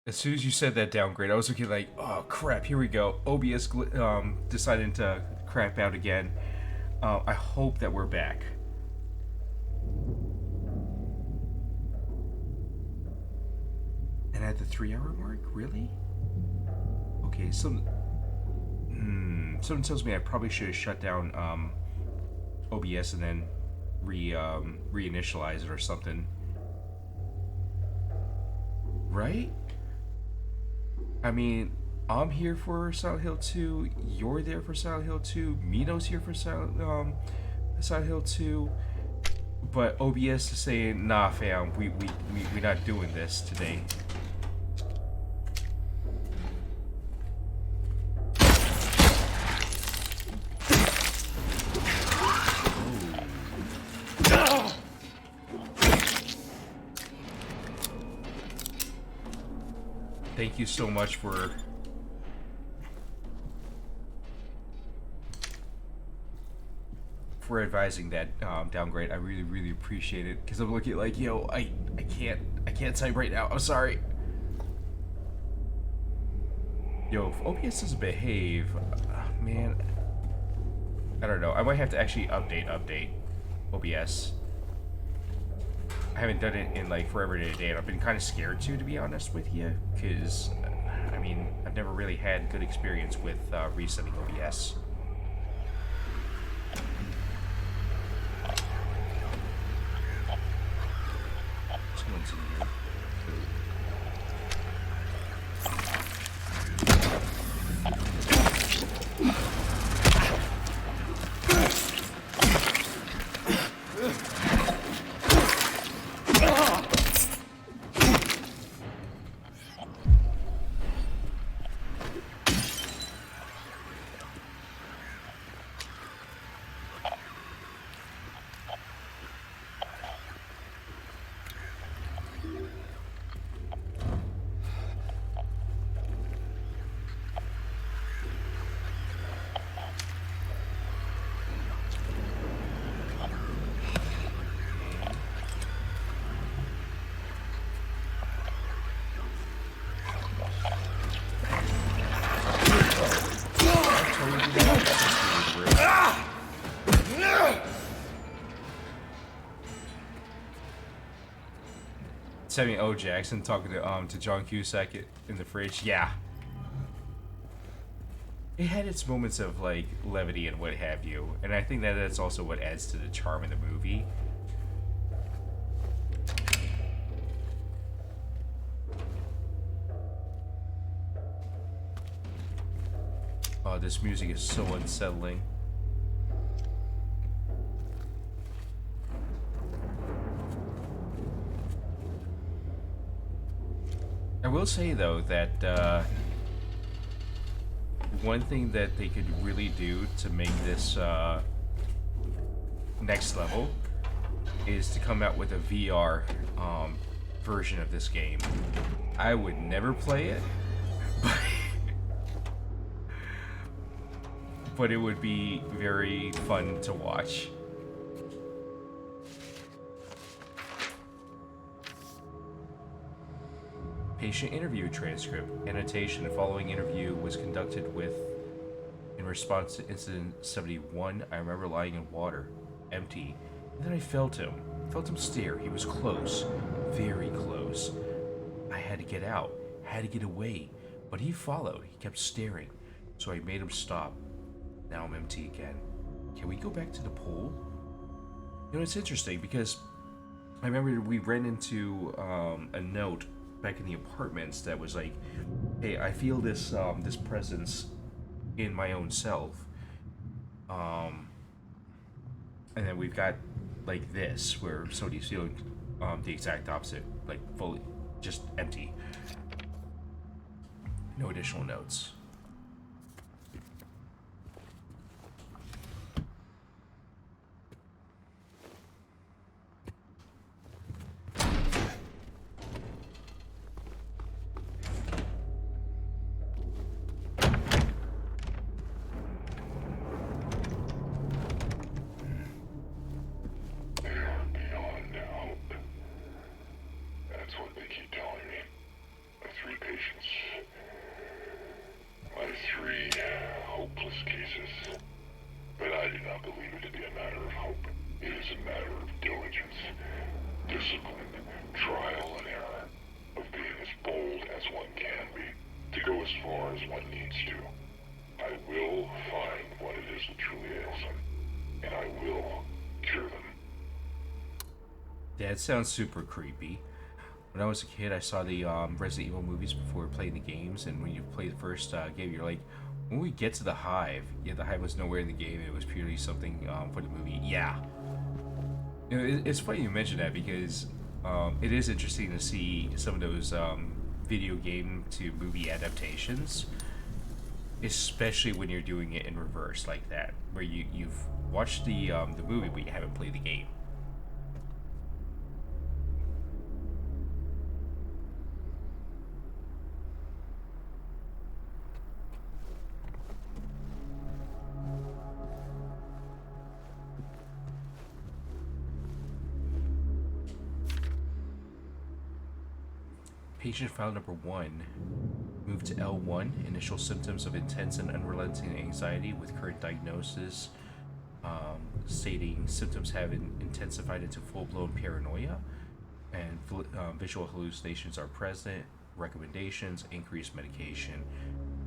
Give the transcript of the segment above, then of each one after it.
As soon as you said that downgrade, I was looking like, oh crap, here we go. OBS decided to crap out again. I hope that we're back. And at the 3 hour mark, really? Okay, something tells me I probably should have shut down OBS and then reinitialize it or something. Right? I mean, I'm here for Silent Hill 2. You're there for Silent Hill 2. Mino's here for Silent Hill 2. But OBS is saying, nah, fam, we're not doing this today. Thank you so much for advising that downgrade. I really appreciate it because I'm looking like, yo, I can't type right now. I'm sorry. Yo, if OBS doesn't behave, man, I don't know. I might have to actually update OBS. I haven't done it in like forever today, and I've been kind of scared to be honest with you, because I mean, I've never really had good experience with resetting OBS. Someone's in here. Samuel O. Jackson talking to John Cusack in the fridge. Yeah, it had its moments of like levity and what have you, and I think that that's also what adds to the charm of the movie. Oh, this music is so unsettling. I will say though that one thing that they could really do to make this next level is to come out with a VR version of this game. I would never play it, but it would be very fun to watch. Patient interview transcript. Annotation. The following interview was conducted with, in response to incident 71, I remember lying in water, empty. And then I felt him stare. He was close, very close. I had to get out, had to get away, but he followed. He kept staring, so I made him stop. Now I'm empty again. Can we go back to the pool? You know, it's interesting because I remember we ran into a note back in the apartments that was like, hey, I feel this this presence in my own self. And then we've got like this where somebody's feeling the exact opposite, like fully just empty. No additional notes. far as one needs to. I will find what it is that truly ails them, and I will cure them. That sounds super creepy. When I was a kid, I saw the Resident Evil movies before playing the games, and when you play the first game, you're like, when we get to the Hive, yeah, the Hive was nowhere in the game. It was purely something for the movie. Yeah, you know, it's funny you mention that because it is interesting to see some of those video game to movie adaptations, especially when you're doing it in reverse like that, where you've watched the movie but you haven't played the game. Patient file number 1. Moved to L1. Initial symptoms of intense and unrelenting anxiety with current diagnosis stating symptoms have intensified into full-blown paranoia and visual hallucinations are present. Recommendations: increased medication.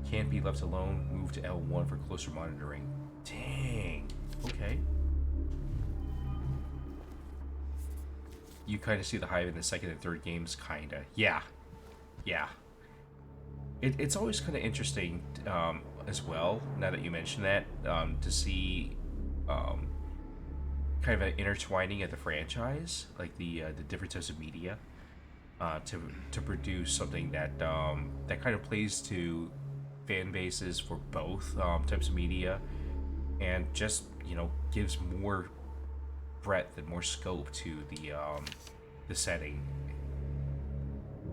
Can't be left alone. Move to L1 for closer monitoring. Dang. Okay. You kind of see the Hive in the second and third games, kinda. Yeah. Yeah. It's always kind of interesting as well, now that you mention that, to see kind of an intertwining of the franchise, like the different types of media, to produce something that that kind of plays to fan bases for both types of media, and just gives more breadth and more scope to the setting.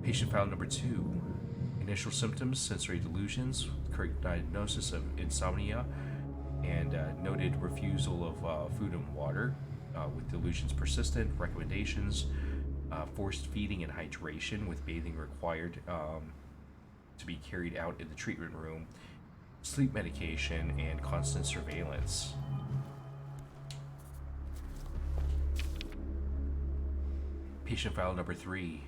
Patient file number 2. Initial symptoms: sensory delusions, correct diagnosis of insomnia, and noted refusal of food and water, with delusions persistent. Recommendations: forced feeding and hydration, with bathing required to be carried out in the treatment room. Sleep medication and constant surveillance. Patient file number 3.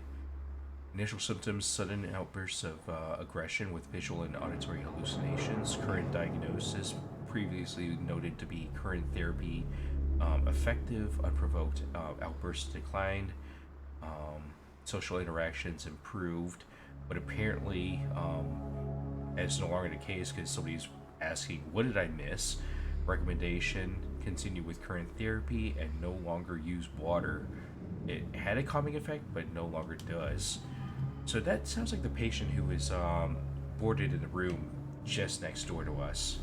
Initial symptoms: sudden outbursts of aggression with visual and auditory hallucinations. Current diagnosis: previously noted to be current therapy effective. Unprovoked outbursts declined. Social interactions improved, but apparently it's no longer the case because somebody's asking, what did I miss? Recommendation: continue with current therapy and no longer use water. It had a calming effect, but no longer does. So that sounds like the patient who is boarded in the room just next door to us.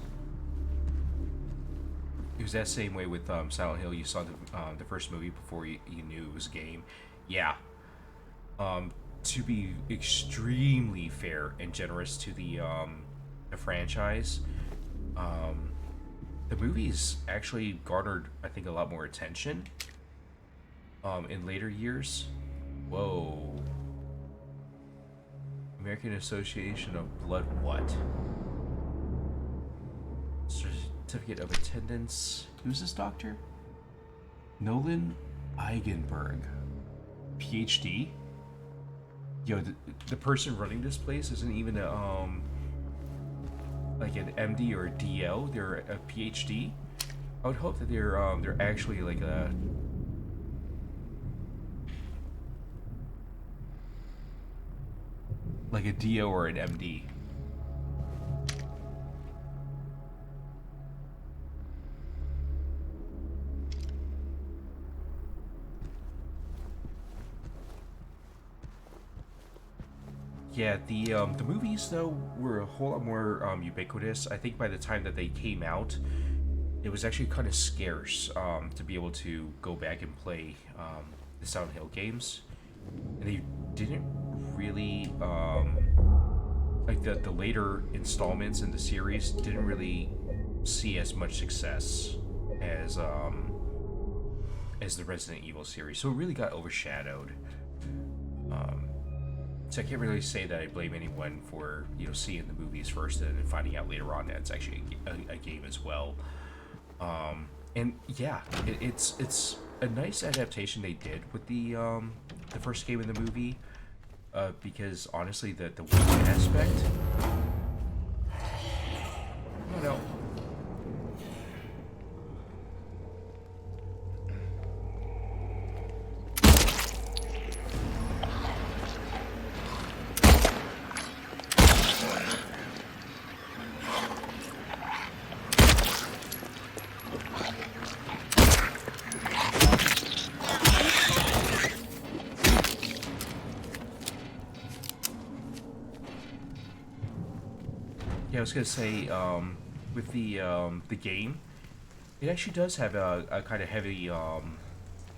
It was that same way with Silent Hill. You saw the first movie before you knew it was a game. Yeah. To be extremely fair and generous to the franchise, the movies actually garnered, I think, a lot more attention in later years. Whoa. American Association of Blood what? Certificate of attendance. Who's this doctor? Nolan Eigenberg. PhD? Yo, the person running this place isn't even a, like an MD or a DL. They're a PhD. I would hope that they're actually like a DO or an MD. Yeah, the movies though were a whole lot more ubiquitous. I think by the time that they came out, it was actually kind of scarce to be able to go back and play the Silent Hill games, and they didn't really like the later installments in the series didn't really see as much success as the Resident Evil series, so it really got overshadowed. So I can't really say that I blame anyone for seeing the movies first and then finding out later on that it's actually a game as well. And yeah, it's a nice adaptation they did with the first game in the movie, because honestly the wiki aspect Yeah, I was gonna say, with the game, it actually does have a kind of heavy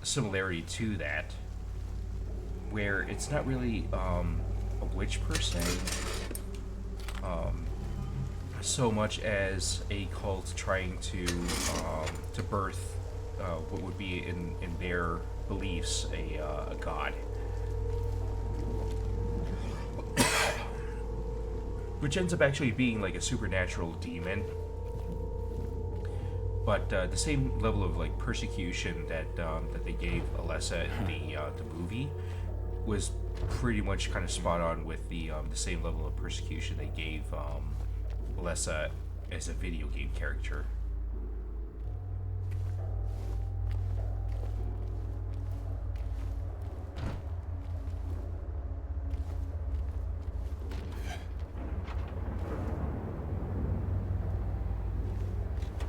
similarity to that, where it's not really a witch per se, so much as a cult trying to birth what would be in their beliefs a god, which ends up actually being like a supernatural demon. But the same level of like persecution that they gave Alessa in the movie was pretty much kind of spot on with the same level of persecution they gave Alessa as a video game character.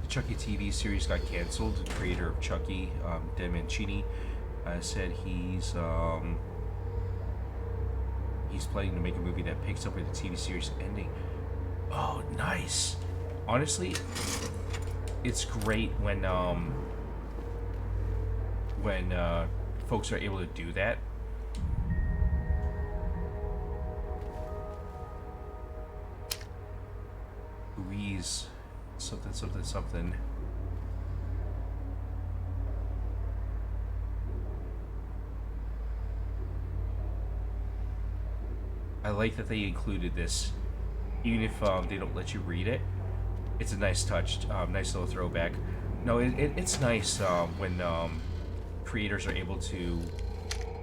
The Chucky TV series got canceled. The creator of Chucky, Dan Mancini, said he's planning to make a movie that picks up with the TV series ending. Oh, nice. Honestly, it's great when folks are able to do that. Louise, something, something, something. I like that they included this, even if they don't let you read it. It's a nice touch, nice little throwback. No, it's nice when creators are able to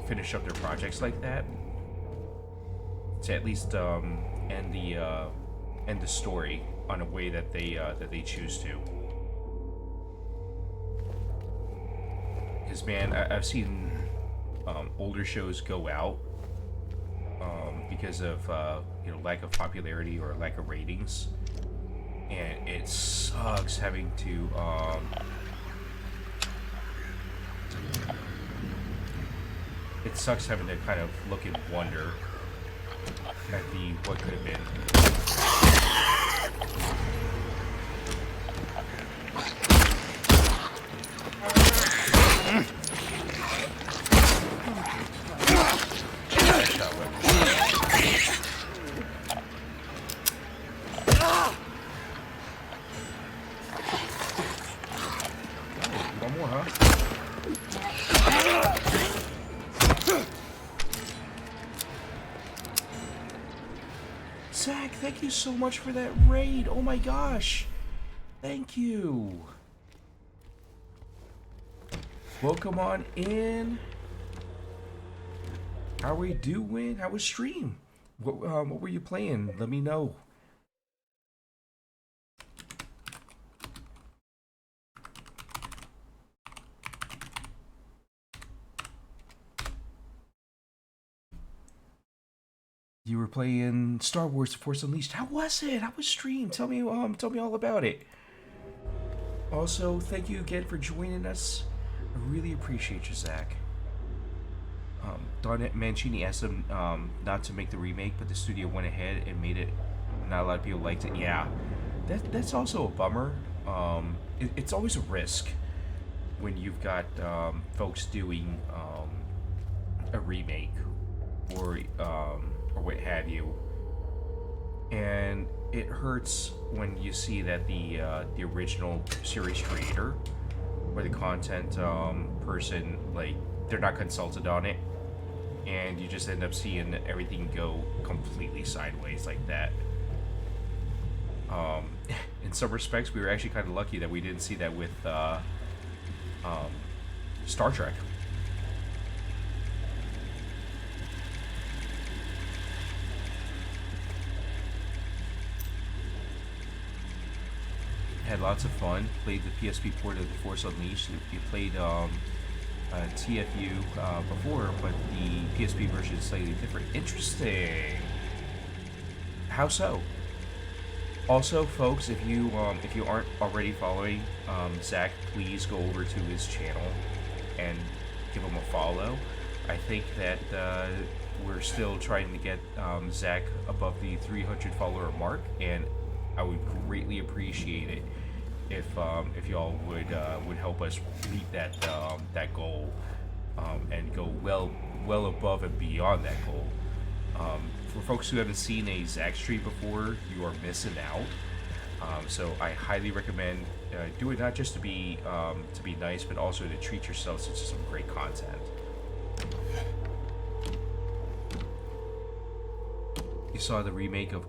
finish up their projects like that. To at least end the story on a way that they choose to. Because man, I've seen older shows go out because of lack of popularity or lack of ratings, and it sucks having to kind of look and wonder at the what could have been. One more, huh? Zach, thank you so much for that raid. Oh my gosh. Thank you. Welcome on in. How are we doing? How was stream? What were you playing? Let me know. You were playing Star Wars: The Force Unleashed. How was it? How was stream? Tell me all about it. Also, thank you again for joining us. I really appreciate you, Zach. Don Mancini asked him not to make the remake, but the studio went ahead and made it. Not a lot of people liked it. Yeah, that's also a bummer. It's always a risk when you've got folks doing a remake or what have you, and it hurts when you see that the original series creator or the content person, like, they're not consulted on it, and you just end up seeing everything go completely sideways like that. In some respects, we were actually kind of lucky that we didn't see that with Star Trek. Had lots of fun. Played the PSP port of The Force Unleashed. You played TFU before, but the PSP version is slightly different. Interesting. How so? Also, folks, if you aren't already following Zach, please go over to his channel and give him a follow. I think that we're still trying to get Zach above the 300 follower mark, and I would greatly appreciate it if y'all would help us meet that goal, and go well above and beyond that goal. For folks who haven't seen a Zack Street before, you are missing out. So I highly recommend do it, not just to be nice, but also to treat yourselves to some great content. You saw the remake of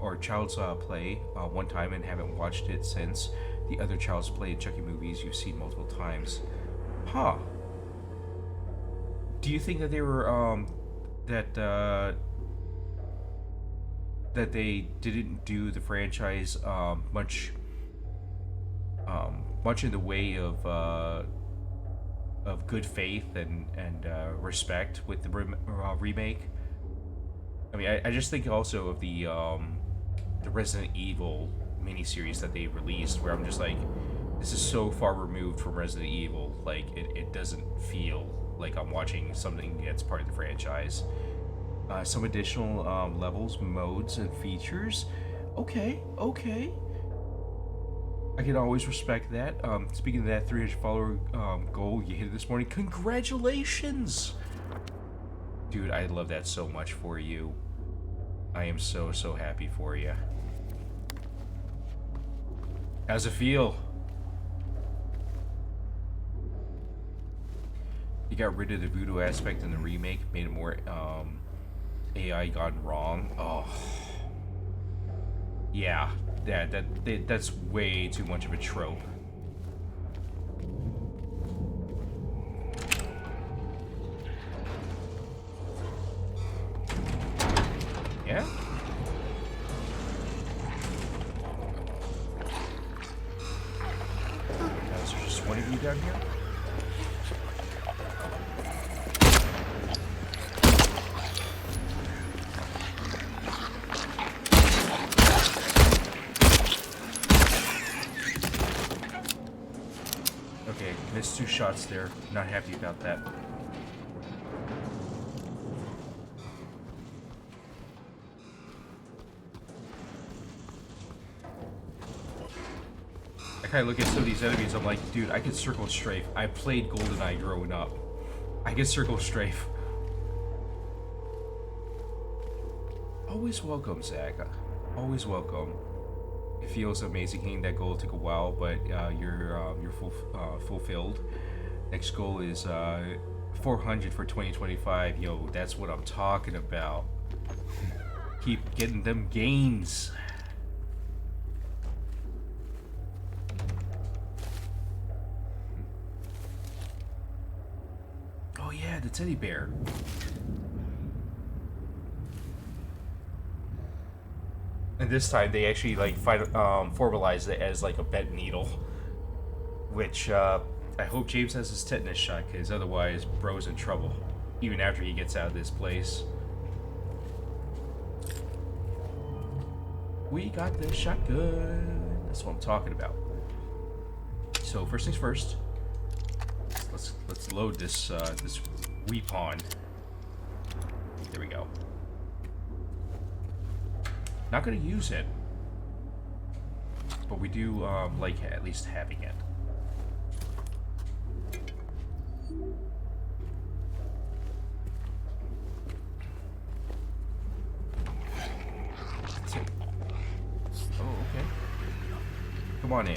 or Child's Play one time and haven't watched it since. The other Child's Play and Chucky movies you've seen multiple times. Huh. Do you think that they were that that they didn't do the franchise much in the way of good faith and respect with the remake? I mean, I just think also of the Resident Evil miniseries that they released, where I'm just like, this is so far removed from Resident Evil, like it doesn't feel like I'm watching something that's part of the franchise. Some additional levels, modes, and features. Okay, okay. I can always respect that. Speaking of that 300 follower goal you hit it this morning, congratulations! Dude, I love that so much for you. I am so happy for you. How's it feel? You got rid of the voodoo aspect in the remake, made it more AI gone wrong. Oh, yeah, that's way too much of a trope. Yeah. Is there just one of you down here? Okay, missed 2 shots there. Not happy about that. I kind of look at some of these enemies, I'm like, dude, I could circle strafe. I played GoldenEye growing up. I could circle strafe. Always welcome, Zach. Always welcome. It feels amazing hitting that goal. It took a while, but you're fulfilled. Next goal is 400 for 2025. Yo, that's what I'm talking about. Keep getting them gains. Oh yeah, the teddy bear. And this time they actually like formalized it as like a bent needle, which I hope James has his tetanus shot, because otherwise bro's in trouble, even after he gets out of this place. We got the shotgun. That's what I'm talking about. So first things first, let's load this this weapon. There we go. Not gonna use it, but we do like at least having it. Oh, okay. Come on in.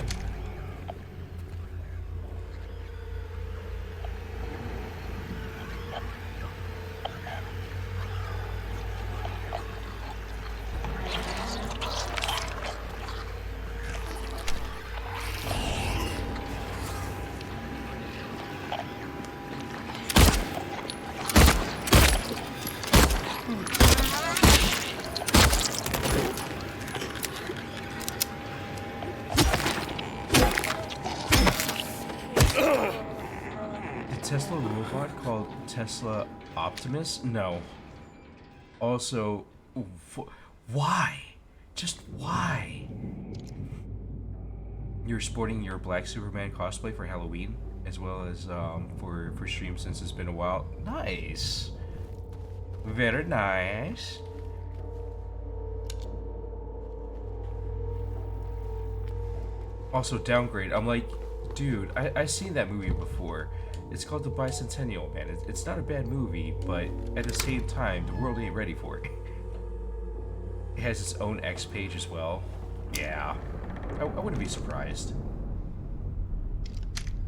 Tesla robot called Tesla Optimus? No. Also, why? Just why? You're sporting your Black Superman cosplay for Halloween, as well as for stream since it's been a while. Nice. Very nice. Also, Downgrade. I'm like, dude, I seen that movie before. It's called The Bicentennial Man. It's not a bad movie, but at the same time, the world ain't ready for it. It has its own X page as well. Yeah, I wouldn't be surprised.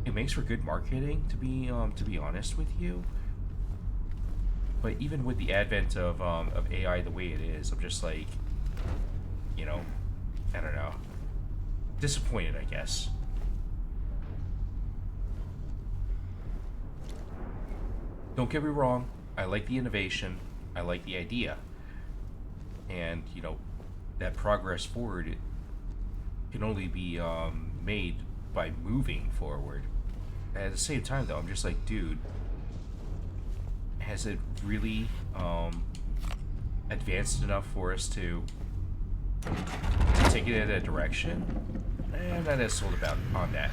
It makes for good marketing, to be honest with you. But even with the advent of AI the way it is, I'm just like, you know, I don't know, disappointed, I guess. Don't get me wrong, I like the innovation, I like the idea, and that progress forward can only be made by moving forward. At the same time, though, I'm just like, dude, has it really advanced enough for us to take it in that direction? I'm not as sold about on that.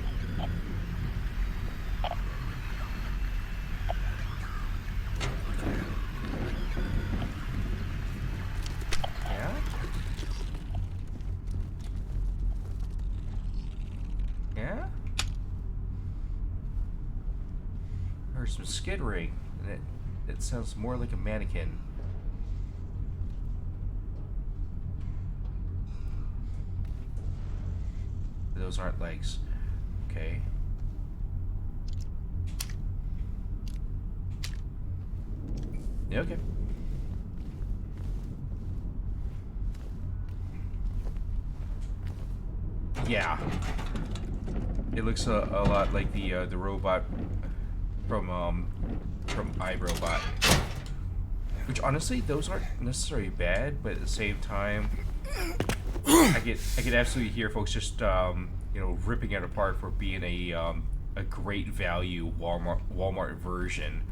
Yeah? Yeah? Heard some skittering, and it sounds more like a mannequin. Those aren't legs. Okay. Yeah, okay. Yeah. It looks a lot like the robot from iRobot. Which honestly, those aren't necessarily bad, but at the same time, I get absolutely hear folks just ripping it apart for being a great value Walmart version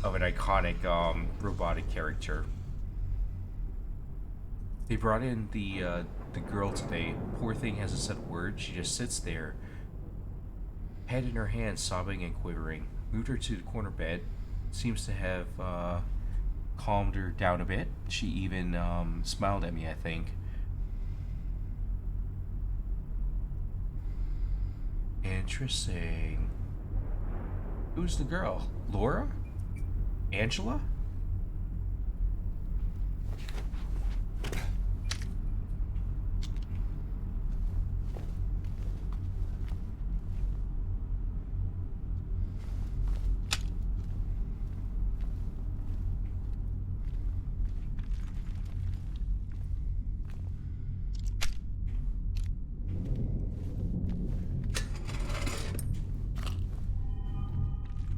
of an iconic robotic character. They brought in the girl today. Poor thing hasn't said a word. She just sits there, head in her hand, sobbing and quivering. Moved her to the corner bed. Seems to have calmed her down a bit. She even smiled at me, I think. Interesting. Who's the girl? Laura? Angela?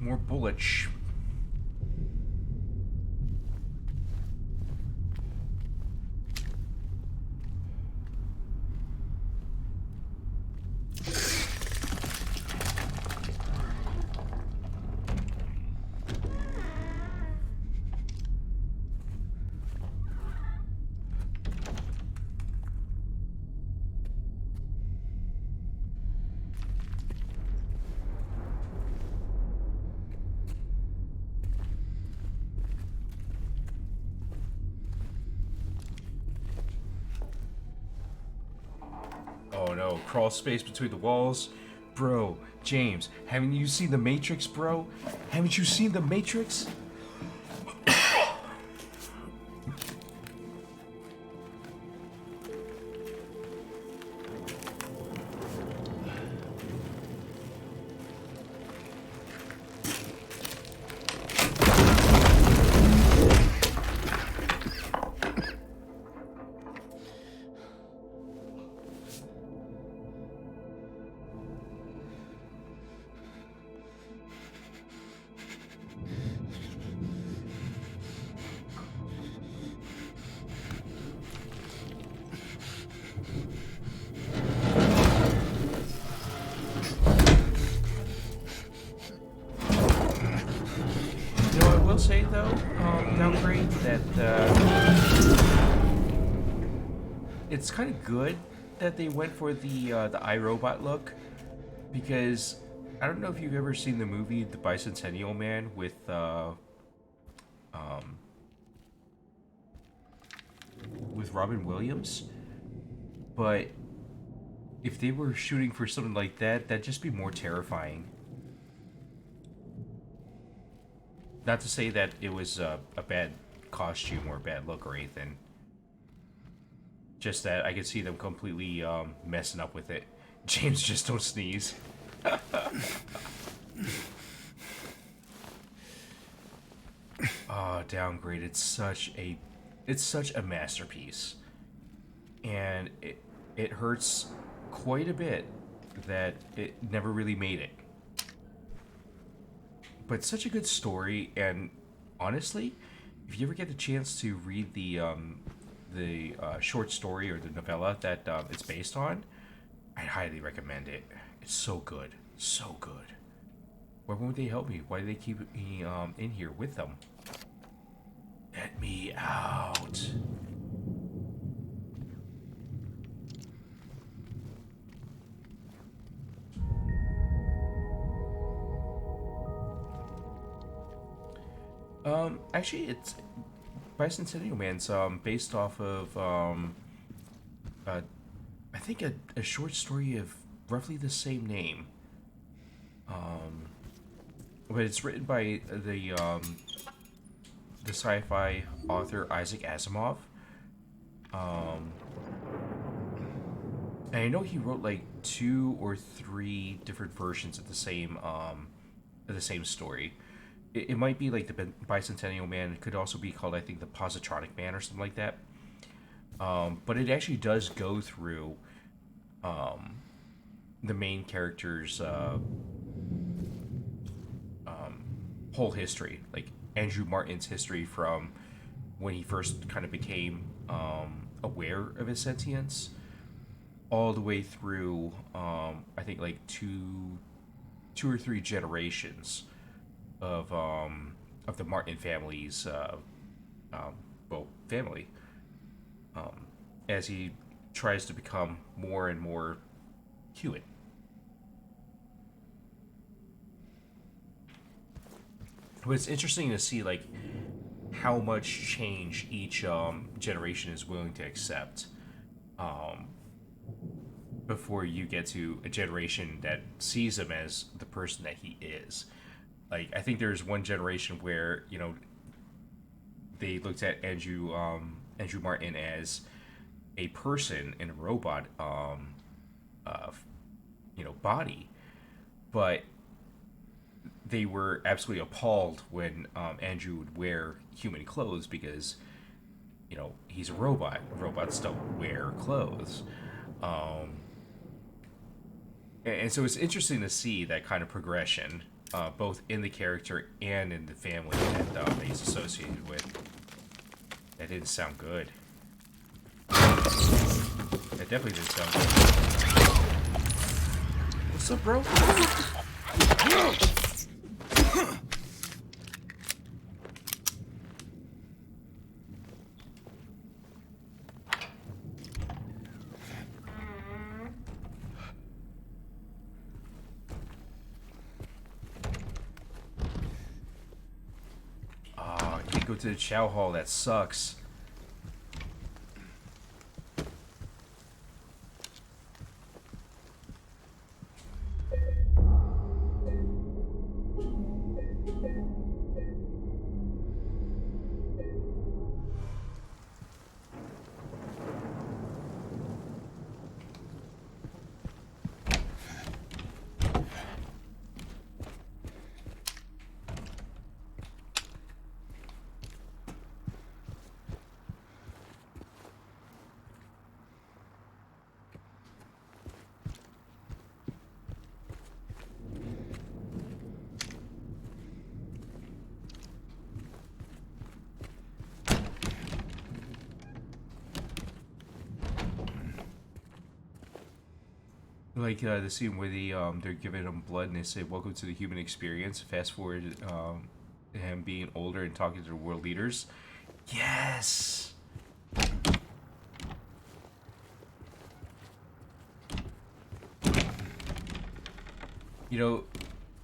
More bullets. Oh no, crawl space between the walls. Bro, James, haven't you seen The Matrix, bro? Haven't you seen The Matrix? I will say though, Downgrade, that it's kind of good that they went for the iRobot look, because I don't know if you've ever seen the movie The Bicentennial Man um, with Robin Williams, but if they were shooting for something like that, that'd just be more terrifying. Not to say that it was a bad costume or a bad look or anything. Just that I could see them completely messing up with it. James, just don't sneeze. Oh, Downgrade. It's such a masterpiece, and it hurts quite a bit that it never really made it. But such a good story, and honestly, if you ever get the chance to read the short story or the novella that it's based on, I highly recommend it. It's so good, so good. Why won't they help me? Why do they keep me in here with them? Let me out. Actually, it's Bicentennial Man's based off of uh, I think a short story of roughly the same name. But it's written by the sci-fi author Isaac Asimov. Um, and I know he wrote like two or three different versions of the same story. It might be like the Bicentennial Man. It could also be called, I think, the Positronic Man or something like that. But it actually does go through the main character's whole history, like Andrew Martin's history from when he first kind of became aware of his sentience, all the way through I think like two or three generations of the Martin family's family, as he tries to become more and more human. But it's interesting to see like how much change each generation is willing to accept um, before you get to a generation that sees him as the person that he is. Like I think there's one generation where they looked at Andrew Martin as a person in a robot uh, body, but they were absolutely appalled when Andrew would wear human clothes because he's a robot. Robots don't wear clothes. Um, and so it's interesting to see that kind of progression, both in the character and in the family that he's associated with. That didn't sound good. That definitely didn't sound good. What's up, bro? Oh, I can't go to the chow hall. That sucks. Like the scene where they're giving him blood and they say, "Welcome to the human experience." Fast forward him being older and talking to the world leaders. Yes.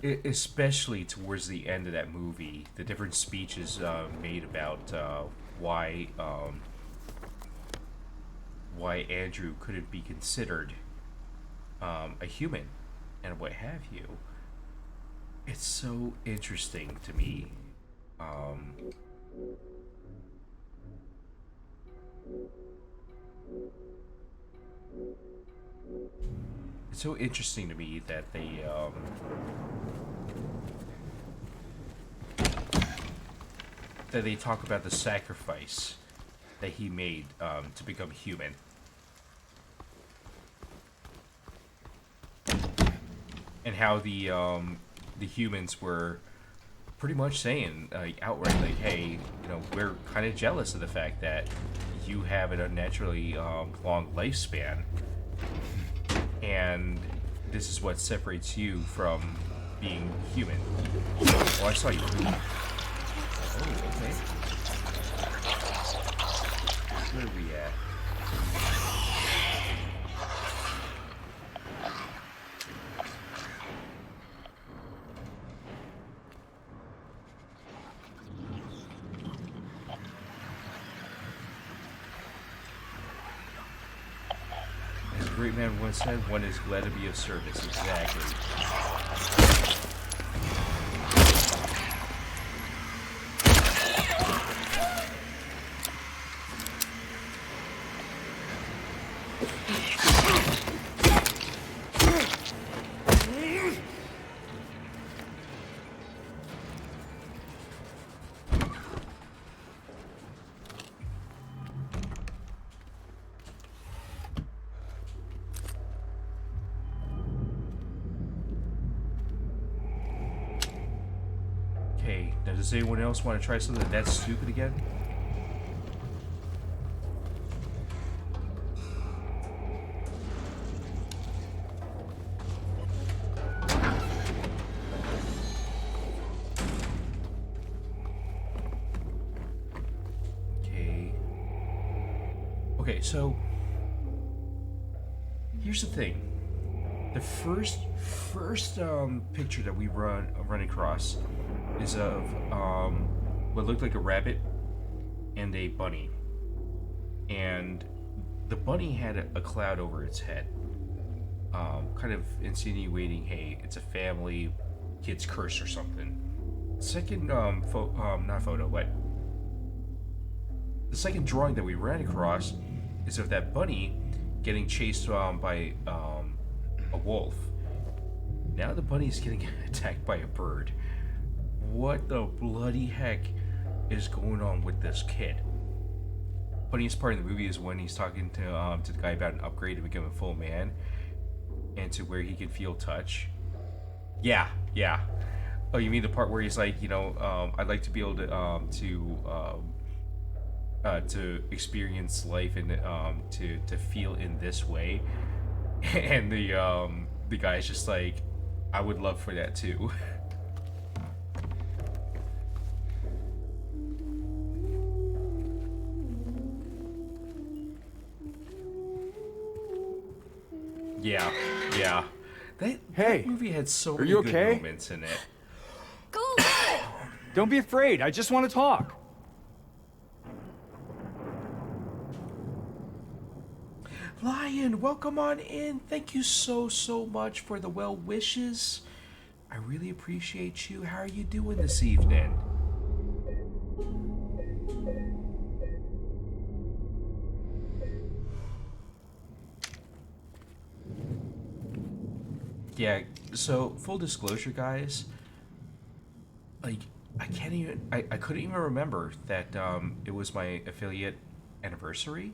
Especially towards the end of that movie, the different speeches made about why Andrew couldn't be considered a human and what have you. It's so interesting to me. Um, it's so interesting to me that they talk about the sacrifice that he made to become human, and how the humans were pretty much saying like outright like, hey, you know, we're kind of jealous of the fact that you have an unnaturally long lifespan, and this is what separates you from being human. Oh, I saw you. Oh, okay. Where are we at? As a great man once said, one is glad to be of service. Exactly. Okay, now does anyone else want to try something that's stupid again? Okay. Okay, so here's the thing. The first picture that we run across is of what looked like a rabbit and a bunny, and the bunny had a cloud over its head, kind of insinuating, hey, it's a family kid's curse or something. Second, not photo, but the second drawing that we ran across is of that bunny getting chased by a wolf. Now the bunny's getting attacked by a bird. What the bloody heck is going on with this kid? Funniest part of the movie is when he's talking to the guy about an upgrade to become a full man and to where he can feel touch. Yeah, yeah. Oh, you mean the part where he's like, you know, I'd like to be able to experience life and to feel in this way, and the guy's just like, I would love for that too. Yeah, yeah. That movie had so many good moments in it. Go away! Don't be afraid. I just want to talk. Lion, welcome on in. Thank you so much for the well wishes. I really appreciate you. How are you doing this evening? Yeah, so full disclosure, guys, like I couldn't even remember that it was my affiliate anniversary.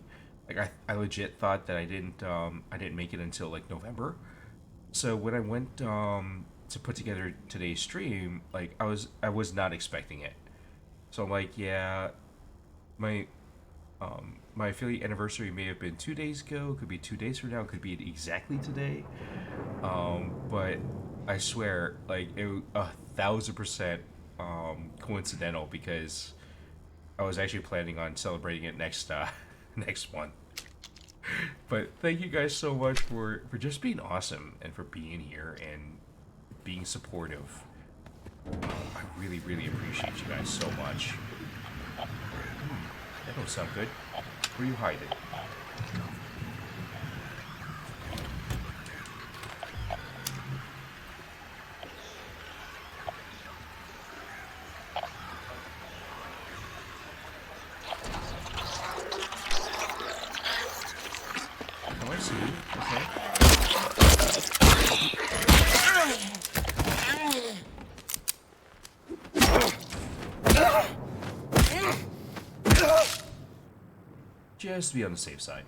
Like I legit thought that I didn't make it until like November. So when I went to put together today's stream, like I was not expecting it. So I'm like, yeah, my my affiliate anniversary may have been 2 days ago, could be 2 days from now, could be exactly today. But I swear, like, it 1,000% coincidental, because I was actually planning on celebrating it next next month. But thank you guys so much for just being awesome and for being here and being supportive. I really appreciate you guys so much. That don't sound good. Where are you hiding? just to be on the safe side.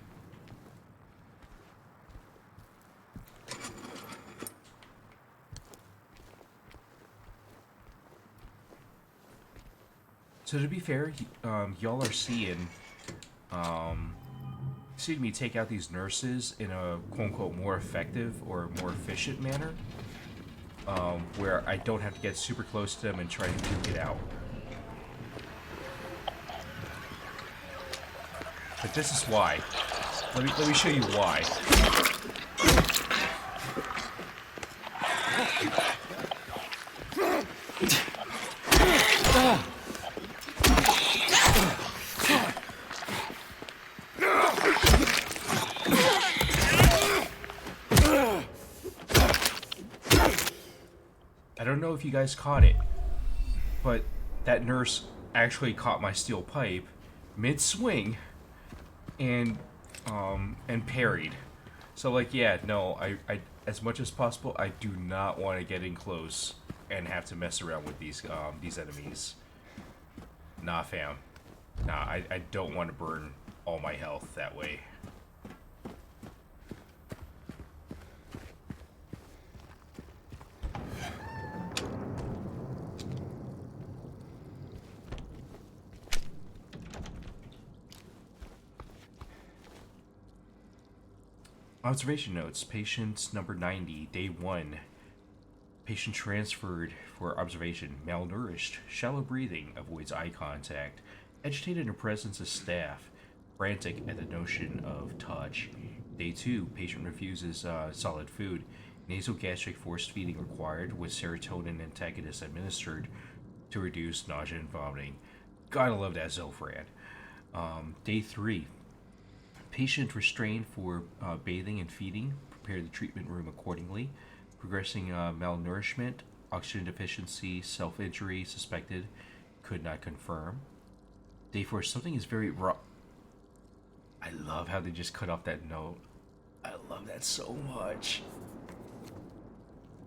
So to be fair, y'all are seeing me take out these nurses in a quote-unquote more effective or more efficient manner, where I don't have to get super close to them and try to duke it out. But this is why. Let me show you why. I don't know if you guys caught it, but that nurse actually caught my steel pipe mid-swing and parried. So like, yeah, no, I as much as possible, I do not want to get in close and have to mess around with these enemies. Nah, fam. Nah, I don't want to burn all my health that way. Observation notes. Patient number 90, day 1. Patient transferred for observation. Malnourished. Shallow breathing. Avoids eye contact. Agitated in presence of staff. Frantic at the notion of touch. Day 2. Patient refuses solid food. Nasogastric forced feeding required with serotonin antagonist administered to reduce nausea and vomiting. Gotta love that Zofran. Day 3. Patient restrained for bathing and feeding. Prepare the treatment room accordingly. Progressing malnourishment, oxygen deficiency, self-injury suspected. Could not confirm. Day 4. Something is very raw. I love how they just cut off that note. I love that so much.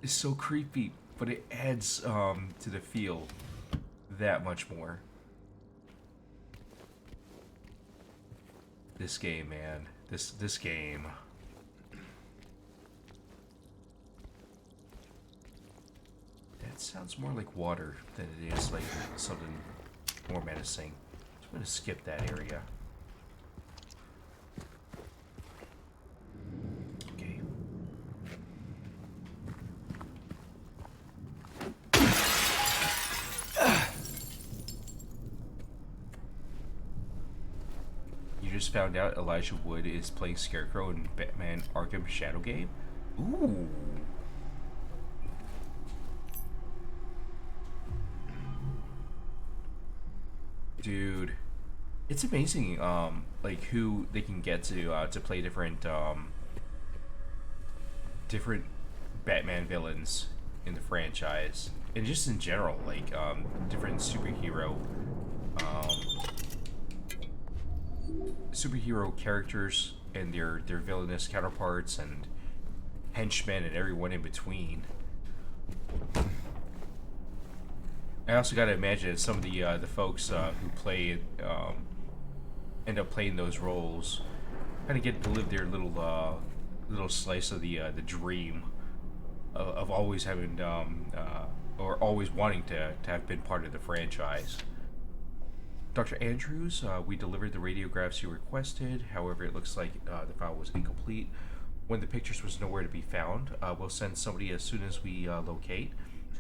It's so creepy, but it adds to the feel that much more. This game, man. This game. That sounds more like water than it is like something more menacing. So I'm gonna skip that area. Okay. You just found out Elijah Wood is playing Scarecrow in Batman Arkham Shadow game? Ooh. Dude, it's amazing, like who they can get to play different different Batman villains in the franchise, and just in general, like different superhero characters and their villainous counterparts and henchmen and everyone in between. I also gotta imagine that some of the folks who play end up playing those roles kind of get to live their little slice of the dream of always having or always wanting to have been part of the franchise. Dr. Andrews, we delivered the radiographs you requested. However, it looks like the file was incomplete. When the pictures was nowhere to be found, we'll send somebody as soon as we locate.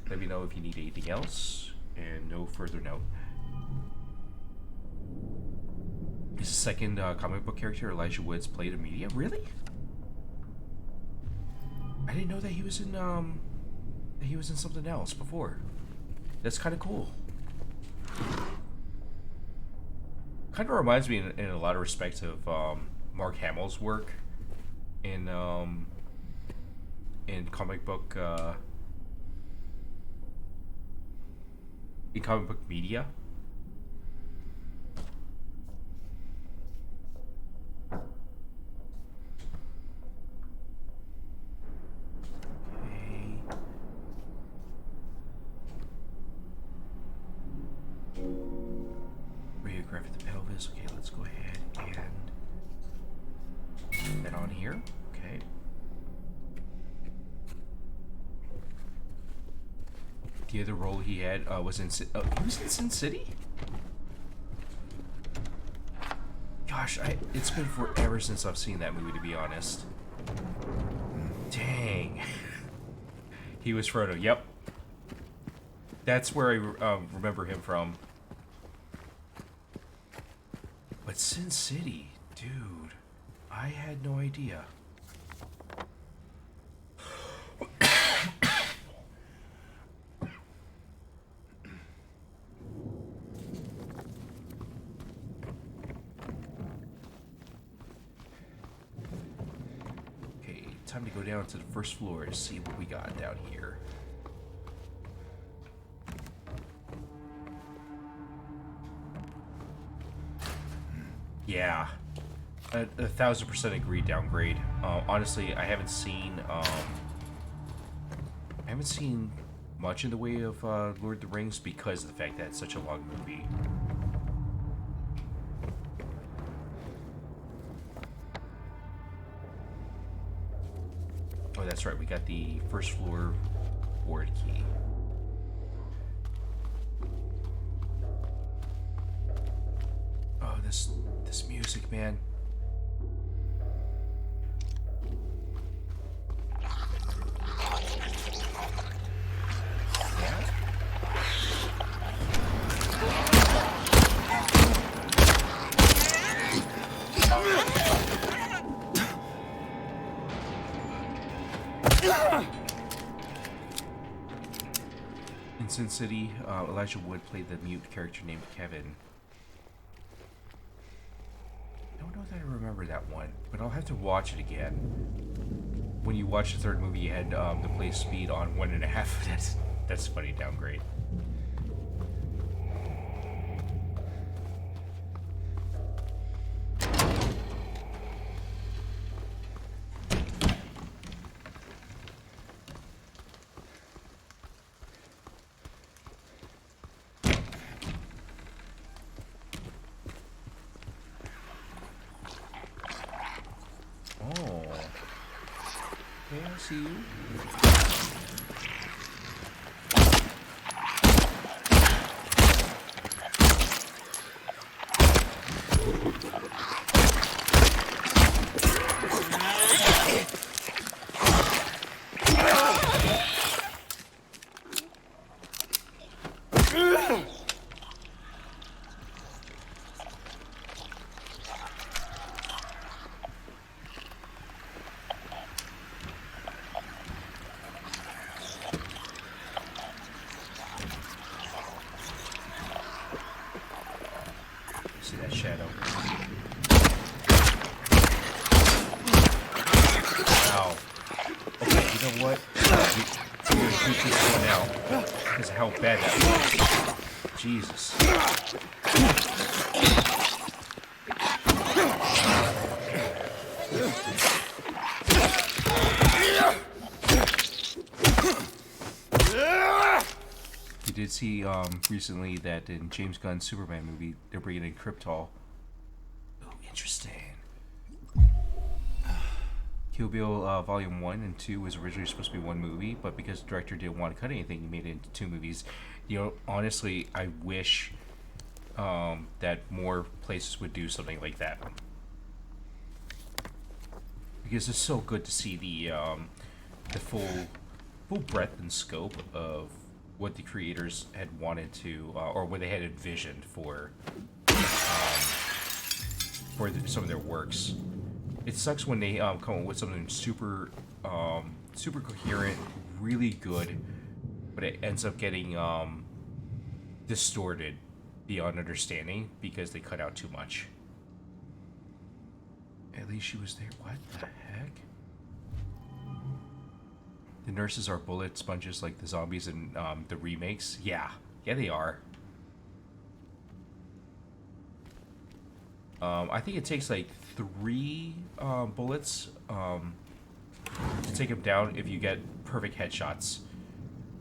Let me know if you need anything else. And no further note. His second comic book character, Elijah Woods, played in media. Really? I didn't know that he was in something else before. That's kind of cool. Kind of reminds me in a lot of respects of Mark Hamill's work in comic book media. Okay. Radiograph at the pelvis. Okay, let's go ahead and That on here? Okay. The other role he had was in... he was in Sin City? Gosh, it's been forever since I've seen that movie, to be honest. Dang. He was Frodo, yep. That's where I remember him from. But Sin City, dude, I had no idea. Okay, time to go down to the first floor to see what we got down here. Yeah, 1,000% agree. Downgrade. Honestly, I haven't seen much in the way of Lord of the Rings because of the fact that it's such a long movie. Oh, that's right. We got the first floor board key. Oh, this music, man. In Sin City, Elijah Wood played the mute character named Kevin. I don't know that I remember that one, but I'll have to watch it again. When you watch the third movie, you had the play speed on 1.5. That's funny. Downgrade. Oh. Okay, I see you. See that shadow. Wow. Okay, you know what? We're gonna keep this one out because of how bad that was. Jesus. We did see recently that in James Gunn's Superman movie, they're bringing in Krypton. Oh, interesting. Kill Bill Volume 1 and 2 was originally supposed to be one movie, but because the director didn't want to cut anything, he made it into two movies. You know, honestly, I wish that more places would do something like that. Because it's so good to see the full breadth and scope of what the creators had wanted to, or what they had envisioned for some of their works. It sucks when they come up with something super coherent, really good, but it ends up getting distorted beyond understanding because they cut out too much. At least she was there. What the heck? The nurses are bullet sponges like the zombies in the remakes. Yeah, they are. I think it takes like 3 bullets to take him down if you get perfect headshots.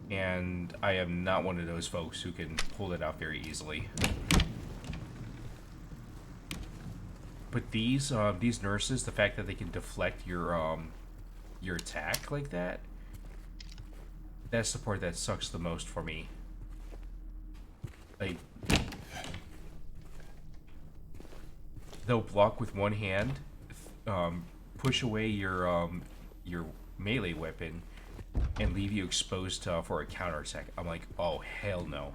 And I am not one of those folks who can pull it out very easily. But these nurses, the fact that they can deflect your attack like that, that's the part that sucks the most for me. Like, they'll block with one hand, push away your melee weapon, and leave you exposed for a counterattack. I'm like, oh hell no.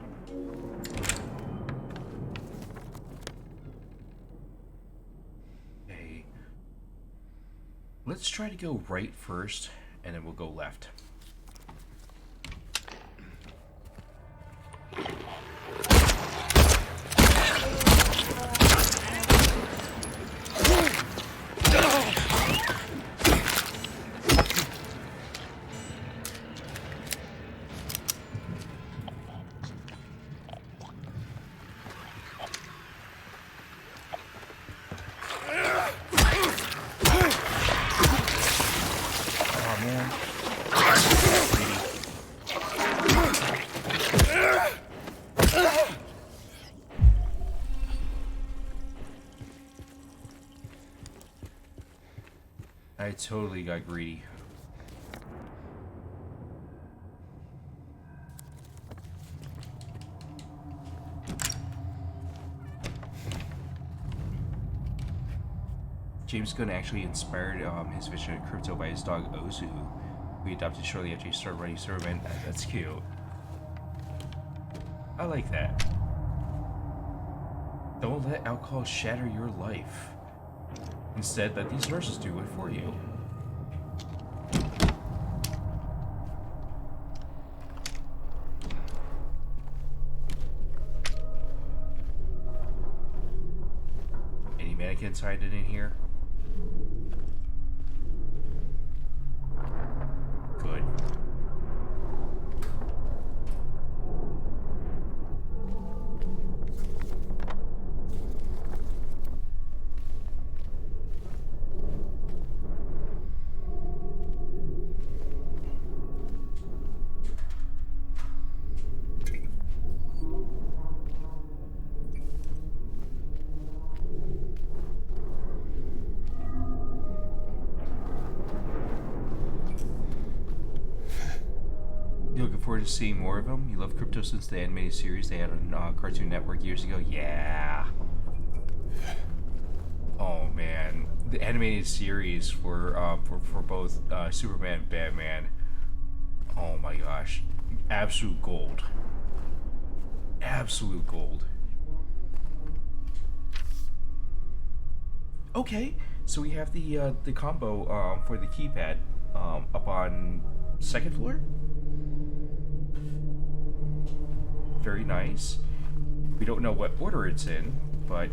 Okay, let's try to go right first, and then we'll go left. I totally got greedy. James Gunn actually inspired his vision of crypto by his dog Ozu, who he adopted shortly after he started running Serverman. That's cute. I like that. Don't let alcohol shatter your life. Instead, let these nurses do it for you. Any mannequins hiding in here? Good. You looking forward to seeing more of them? You love crypto since the animated series they had on Cartoon Network years ago? Yeah. Oh man, the animated series for both Superman and Batman. Oh my gosh, absolute gold. Absolute gold. Okay, so we have the combo for the keypad up on second floor. Very nice. We don't know what order it's in, but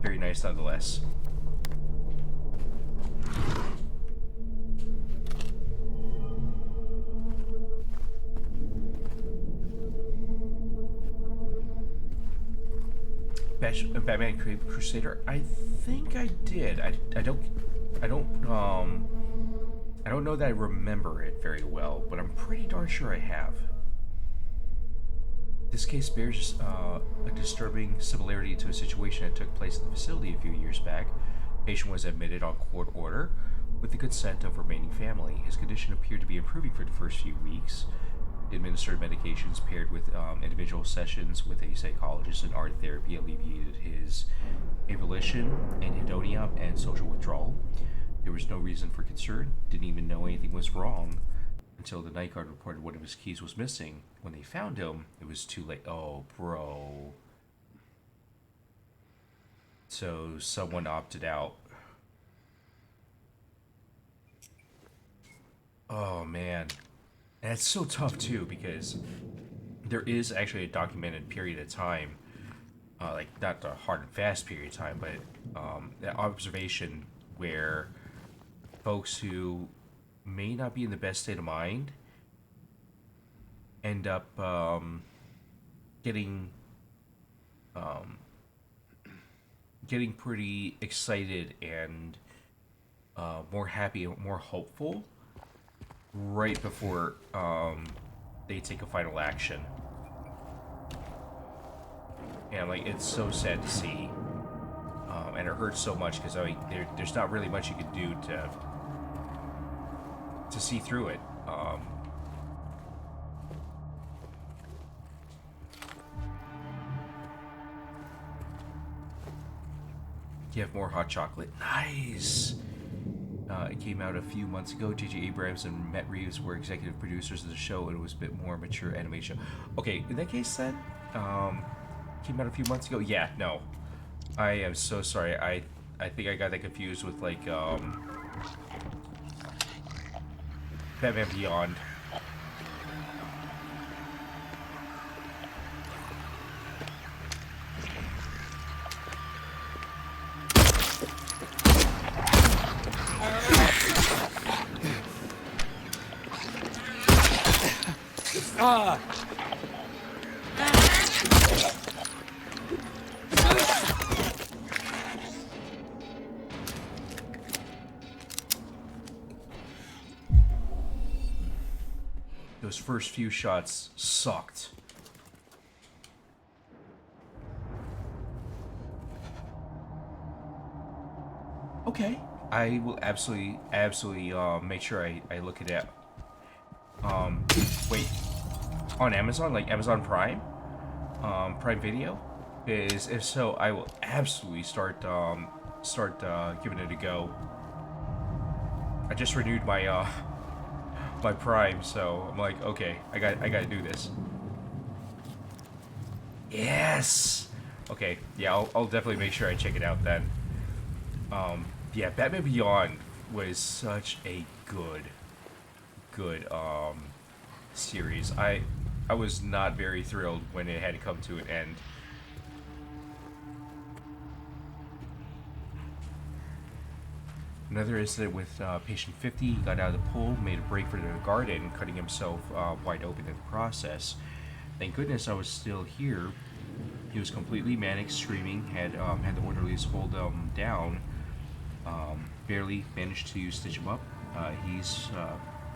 very nice nonetheless. Batman Crusader. I think I did. I don't know that I remember it very well, but I'm pretty darn sure I have. This case bears a disturbing similarity to a situation that took place at the facility a few years back. The patient was admitted on court order with the consent of remaining family. His condition appeared to be improving for the first few weeks. He administered medications paired with individual sessions with a psychologist and art therapy alleviated his avolition, anhedonia, and social withdrawal. There was no reason for concern, didn't even know anything was wrong, until the night guard reported one of his keys was missing. When they found him, it was too late. Oh, bro. So someone opted out. Oh, man. And it's so tough, too, because there is actually a documented period of time, like, not the hard and fast period of time, but that observation where folks who may not be in the best state of mind end up getting pretty excited and more happy and more hopeful right before they take a final action. And like, it's so sad to see. and it hurts so much because there's not really much you can do to see through it. You have more hot chocolate. Nice. It came out a few months ago. J.J. Abrams and Matt Reeves were executive producers of the show, and it was a bit more mature animation. Okay, in that case then, came out a few months ago. Yeah, no, I am so sorry. I think I got that confused with like Batman Beyond. Those first few shots sucked. Okay, I will absolutely make sure I look it up. Wait, on Amazon, like Amazon Prime, Prime Video, is if so, I will absolutely start giving it a go. I just renewed my my Prime, so I'm like, okay, I gotta do this. Yes. Okay, yeah, I'll definitely make sure I check it out then. Yeah, Batman Beyond was such a good series. I was not very thrilled when it had to come to an end. Another incident with patient 50. He got out of the pool, made a break for the garden, cutting himself wide open in the process. Thank goodness I was still here. He was completely manic, screaming, had the orderlies hold him down. Barely managed to stitch him up. He's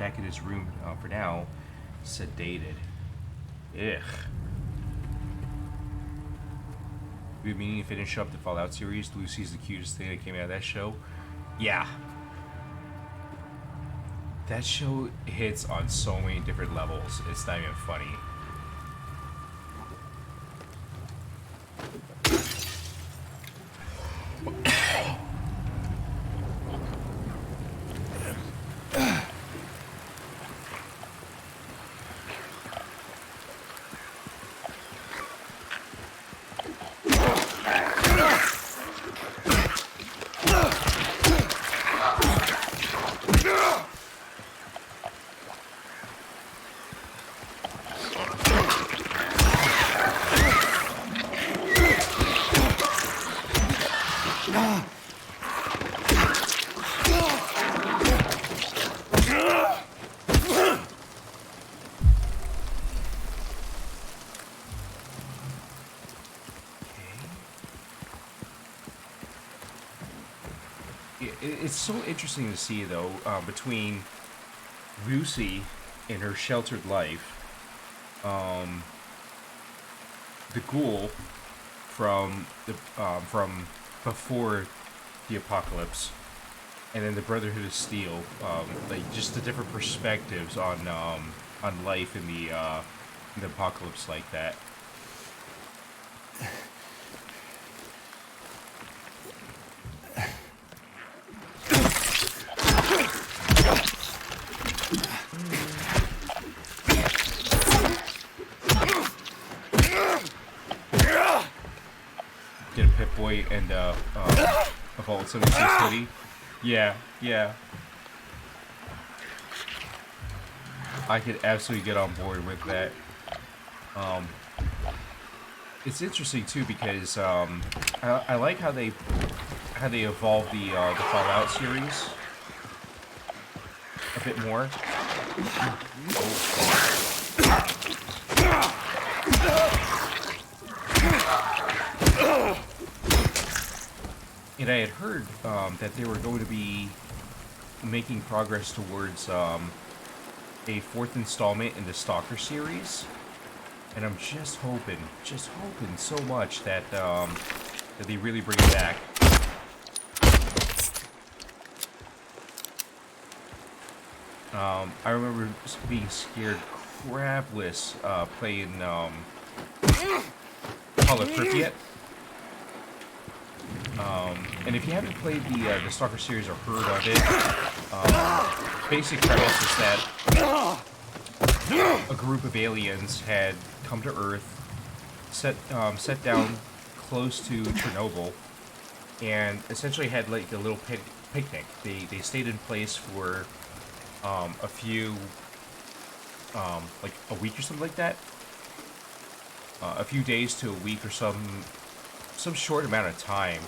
back in his room for now, sedated. Ugh. We've been meaning to finish up the Fallout series. Lucy's the cutest thing that came out of that show. Yeah. That show hits on so many different levels. It's not even funny. It's so interesting to see, though, between Lucy and her sheltered life, the ghoul from before the apocalypse, and then the Brotherhood of Steel, like just the different perspectives on life in the apocalypse like that. Get a Pip-Boy and a Vault 76 hoodie. Yeah, yeah. I could absolutely get on board with that. It's interesting too because I like how they evolved the Fallout series a bit more. And I had heard that they were going to be making progress towards a fourth installment in the Stalker series, and I'm just hoping so much that that they really bring it back. I remember being scared crapless playing Call of Pripyat. And if you haven't played the Stalker series or heard of it, basic premise is that a group of aliens had come to Earth, set down close to Chernobyl, and essentially had like a little picnic. They stayed in place for a few, like a week or something like that. A few days to a week or some short amount of time.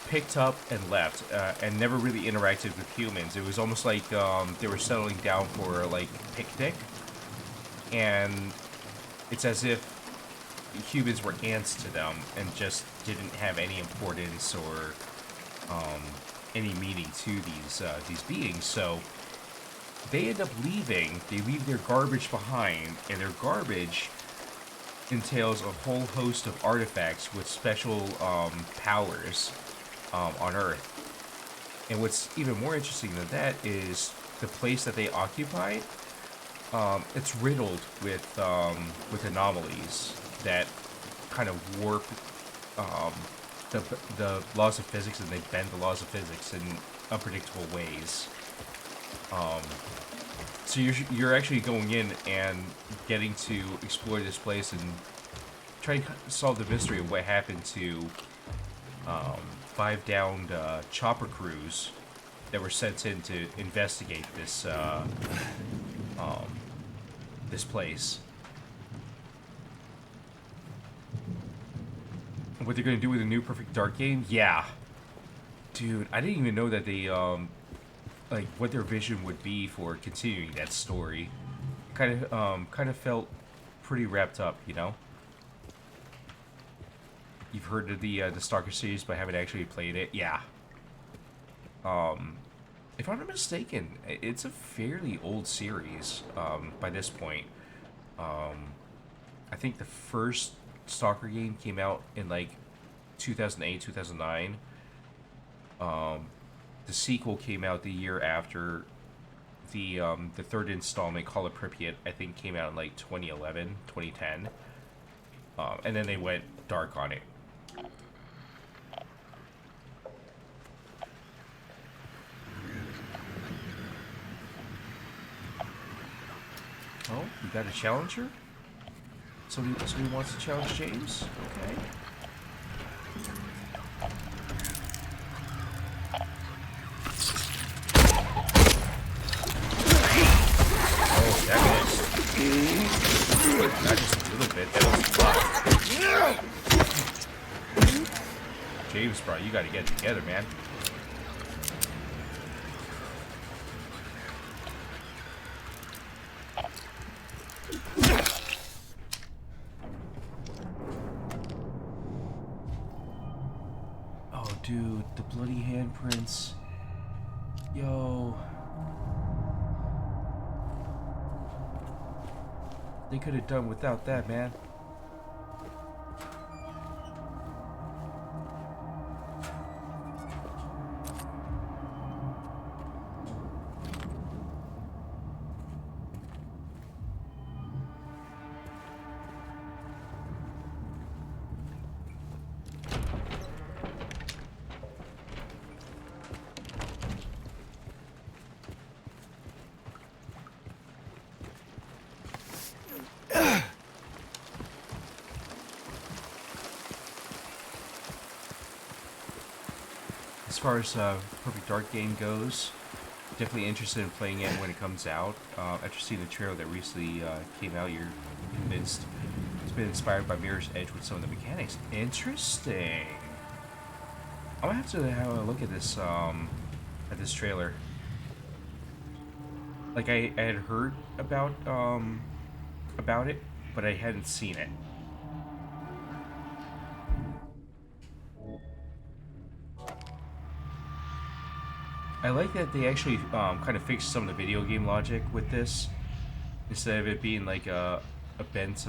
Picked up and left, and never really interacted with humans. It was almost like they were settling down for like picnic, and it's as if humans were ants to them and just didn't have any importance or any meaning to these beings. So they end up leaving. They leave their garbage behind, and their garbage entails a whole host of artifacts with special powers on Earth. And what's even more interesting than that is the place that they occupy. It's riddled with anomalies that kind of warp the laws of physics, and they bend the laws of physics in unpredictable ways. So you're actually going in and getting to explore this place and try to solve the mystery of what happened to 5 downed chopper crews that were sent in to investigate this this place. What they're gonna do with the new Perfect Dark game? Yeah, dude, I didn't even know that they like what their vision would be for continuing that story. Kind of felt pretty wrapped up, you know. You've heard of the Stalker series, but haven't actually played it. Yeah. If I'm not mistaken, it's a fairly old series by this point. I think the first Stalker game came out in like 2008, 2009. The sequel came out the year after. The third installment, Call of Pripyat, I think came out in like 2011, 2010. And then they went dark on it. Oh, we got a challenger? Somebody wants to challenge James? Okay. Oh, that missed. Not just a little bit, that was a lot. James, bro, you gotta get it together, man. Dude, the bloody handprints. Yo. They could have done without that, man. As far as Perfect Dark game goes, definitely interested in playing it when it comes out. After seeing the trailer that recently came out, you're convinced it's been inspired by Mirror's Edge with some of the mechanics. Interesting. I'm gonna have to have a look at this trailer. Like I had heard about it, but I hadn't seen it. I like that they actually kind of fixed some of the video game logic with this, instead of it being like a bent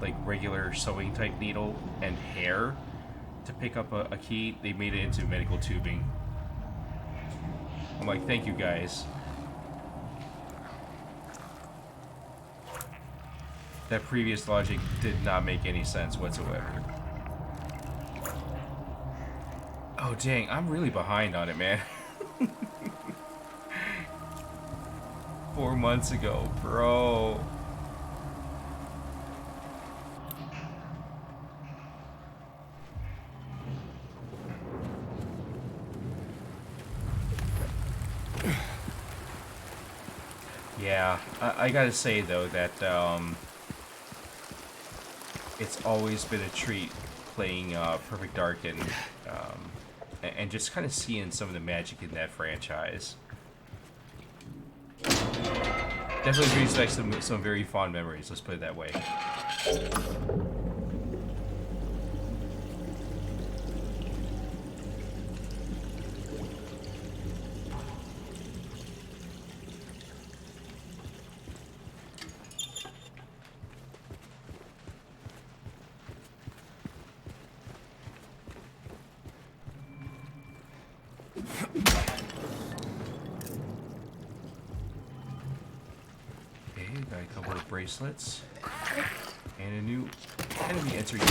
like regular sewing type needle and hair to pick up a key. They made it into medical tubing. I'm like, thank you guys. That previous logic did not make any sense whatsoever. Oh dang, I'm really behind on it, man. 4 months ago, bro. Yeah, I gotta say though that it's always been a treat playing Perfect Dark and just kind of seeing some of the magic in that franchise. Definitely brings back some very fond memories. Let's put it that way. Got a couple of bracelets and a new enemy entering.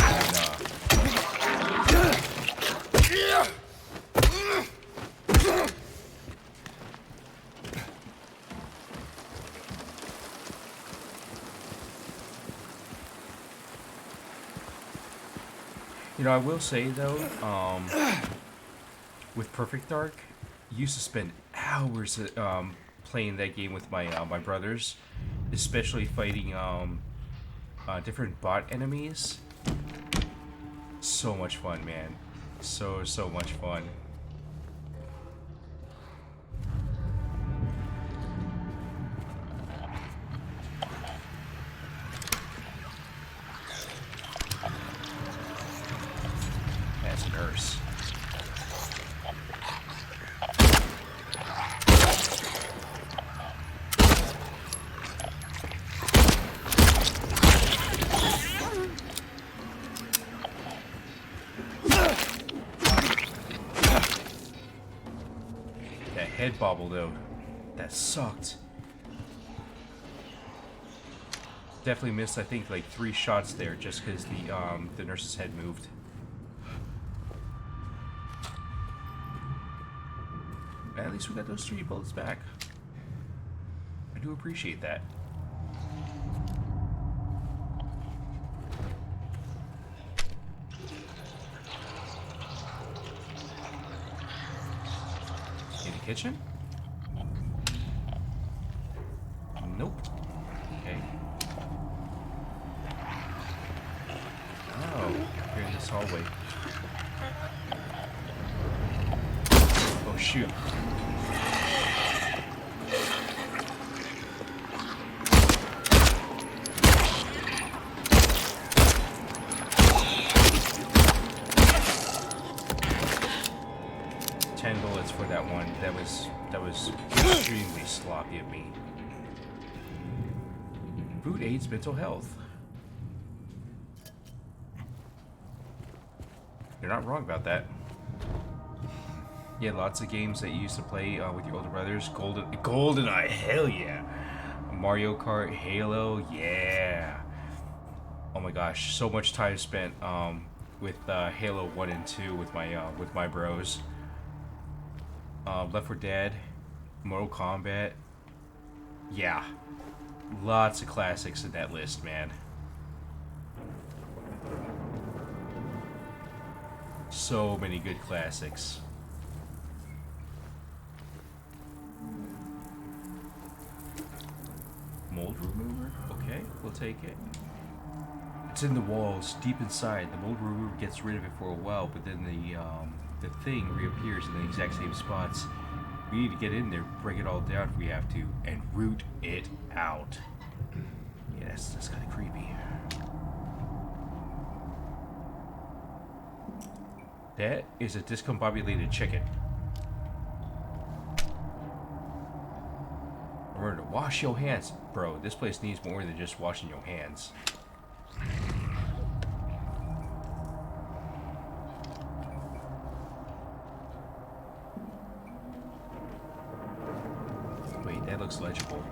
You know, I will say though, with Perfect Dark, I used to spend hours playing that game with my my brothers, especially fighting different bot enemies. So much fun, man. So much fun. That's a nurse. Head bobble though, that sucked. Definitely missed, I think, like 3 shots there just because the nurse's head moved. At least we got those 3 bullets back. I do appreciate that. Kitchen? Nope. Okay. Oh, here in this hallway. Oh shoot. Bullets for that one. That was extremely sloppy of me. Food aids mental health. You're not wrong about that. Yeah, lots of games that you used to play with your older brothers. GoldenEye, hell yeah. Mario Kart, Halo, yeah. Oh my gosh, so much time spent with Halo 1 and 2 with my bros. Left 4 Dead, Mortal Kombat. Yeah. Lots of classics in that list, man. So many good classics. Mold remover? Okay, we'll take it. It's in the walls, deep inside. The mold remover gets rid of it for a while, but then the thing reappears in the exact same spots. We need to get in there, break it all down if we have to, and root it out. Yes, that's kind of creepy. That is a discombobulated chicken. Remember to wash your hands. Bro, this place needs more than just washing your hands. That looks legible.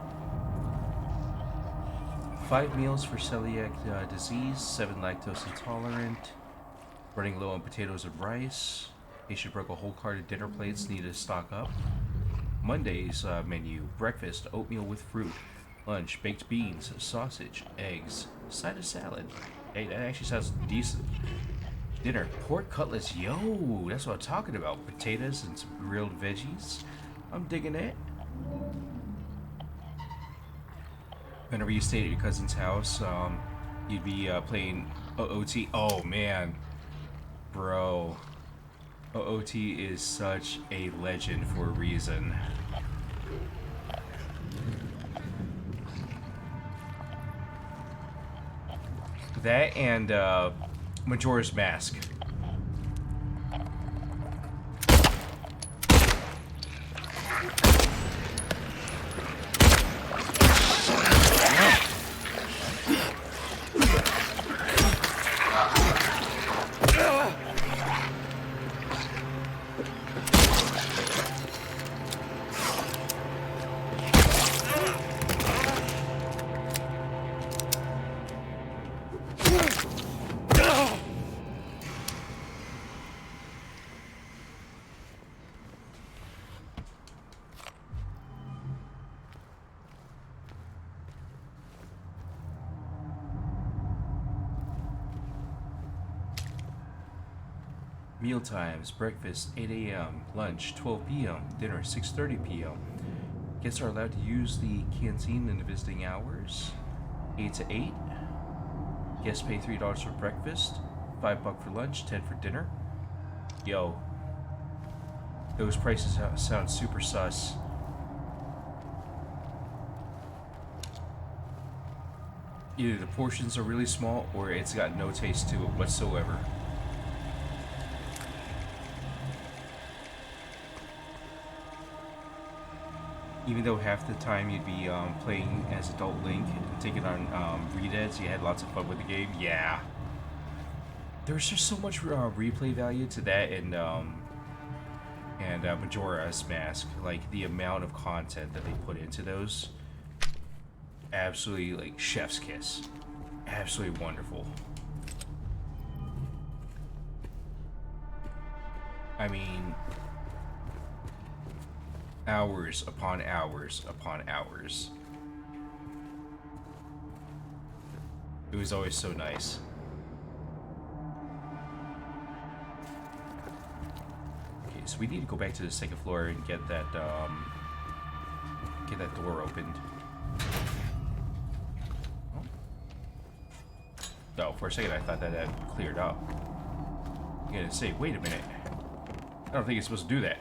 5 meals for celiac disease, 7 lactose intolerant, running low on potatoes and rice. Patient broke a whole cart of dinner plates, need to stock up. Monday's menu, breakfast, oatmeal with fruit. Lunch, baked beans, sausage, eggs, side of salad. Hey, that actually sounds decent. Dinner, pork cutlets, yo, that's what I'm talking about. Potatoes and some grilled veggies. I'm digging it. Whenever you stayed at your cousin's house, you'd be playing OOT. Oh man, bro, OOT is such a legend for a reason. That and Majora's Mask. Meal times, breakfast 8 a.m., lunch 12 p.m., dinner 6:30 p.m. Guests are allowed to use the canteen in the visiting hours, 8 to 8. Guests pay $3 for breakfast, $5 for lunch, 10 for dinner. Yo, those prices sound super sus. Either the portions are really small or it's got no taste to it whatsoever. Even though half the time you'd be playing as Adult Link and taking on Redeads, you had lots of fun with the game. Yeah, there's just so much replay value to that, and Majora's Mask. Like the amount of content that they put into those, absolutely like chef's kiss. Absolutely wonderful. I mean, hours upon hours upon hours. It was always so nice. Okay, so we need to go back to the second floor and get that door opened. Oh, for a second I thought that had cleared up. I'm gonna say, wait a minute. I don't think it's supposed to do that.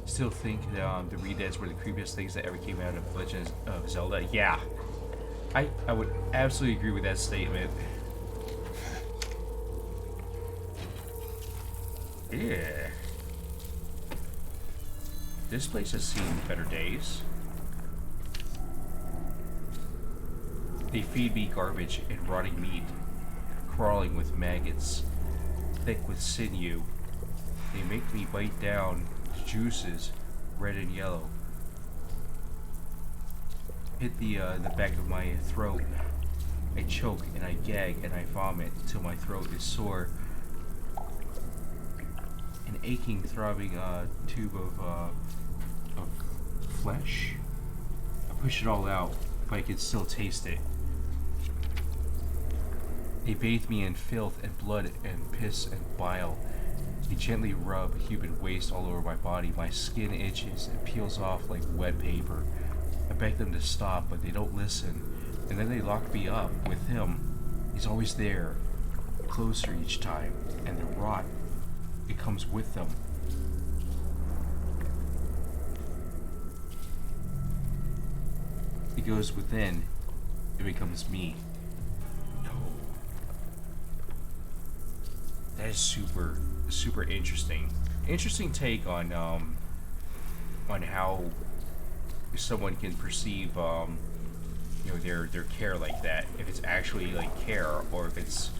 Still think the Redeads were the creepiest things that ever came out of Legend of Zelda? Yeah. I would absolutely agree with that statement. Yeah. This place has seen better days. They feed me garbage and rotting meat, crawling with maggots, thick with sinew. They make me bite down juices, red and yellow. Hit the back of my throat. I choke and I gag and I vomit till my throat is sore. An aching, throbbing tube of flesh. I push it all out, but I can still taste it. They bathe me in filth and blood and piss and bile. They gently rub human waste all over my body. My skin itches and peels off like wet paper. I beg them to stop, but they don't listen. And then they lock me up with him. He's always there, closer each time. And the rot, it comes with them. It goes within. It becomes me. No. That is super interesting. Interesting take on how someone can perceive their care like that. If it's actually like care, or if it's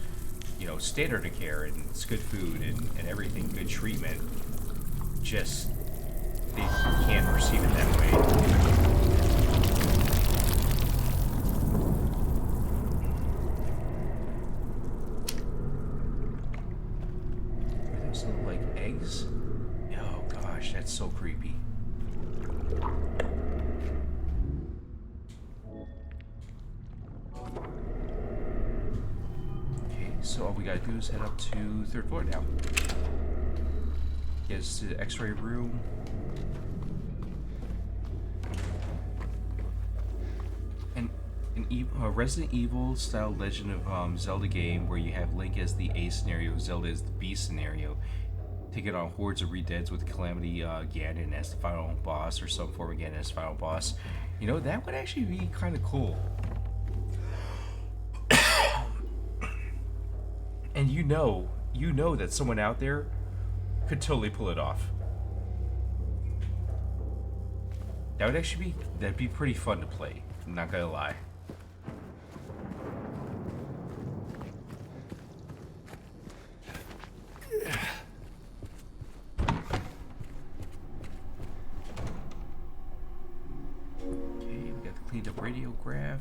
standard of care and it's good food and everything, good treatment. Just they can't perceive it that way. Those look like eggs. Oh gosh, that's so creepy. Okay, so all we gotta do is head up to third floor now. Get us to the X-ray room. A Resident Evil style Legend of Zelda game where you have Link as the A scenario, Zelda as the B scenario, taking on hordes of Red-Deads with Calamity Ganon as the final boss, or some form of Ganon as final boss. That would actually be kind of cool. And you know that someone out there could totally pull it off. That'd be pretty fun to play. I'm not gonna lie. Okay, we got the cleaned up radiograph.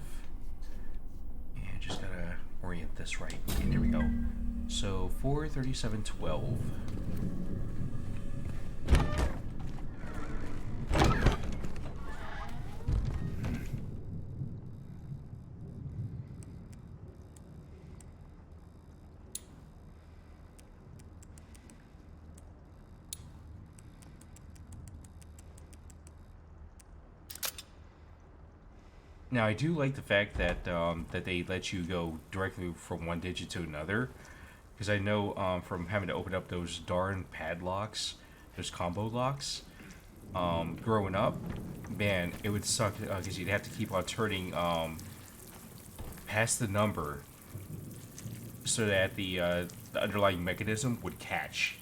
And just gotta orient this right. Okay, there we go. So 43712. Now I do like the fact that that they let you go directly from one digit to another, because I know from having to open up those darn padlocks, those combo locks, growing up, man, it would suck because you'd have to keep on turning past the number so that the underlying mechanism would catch.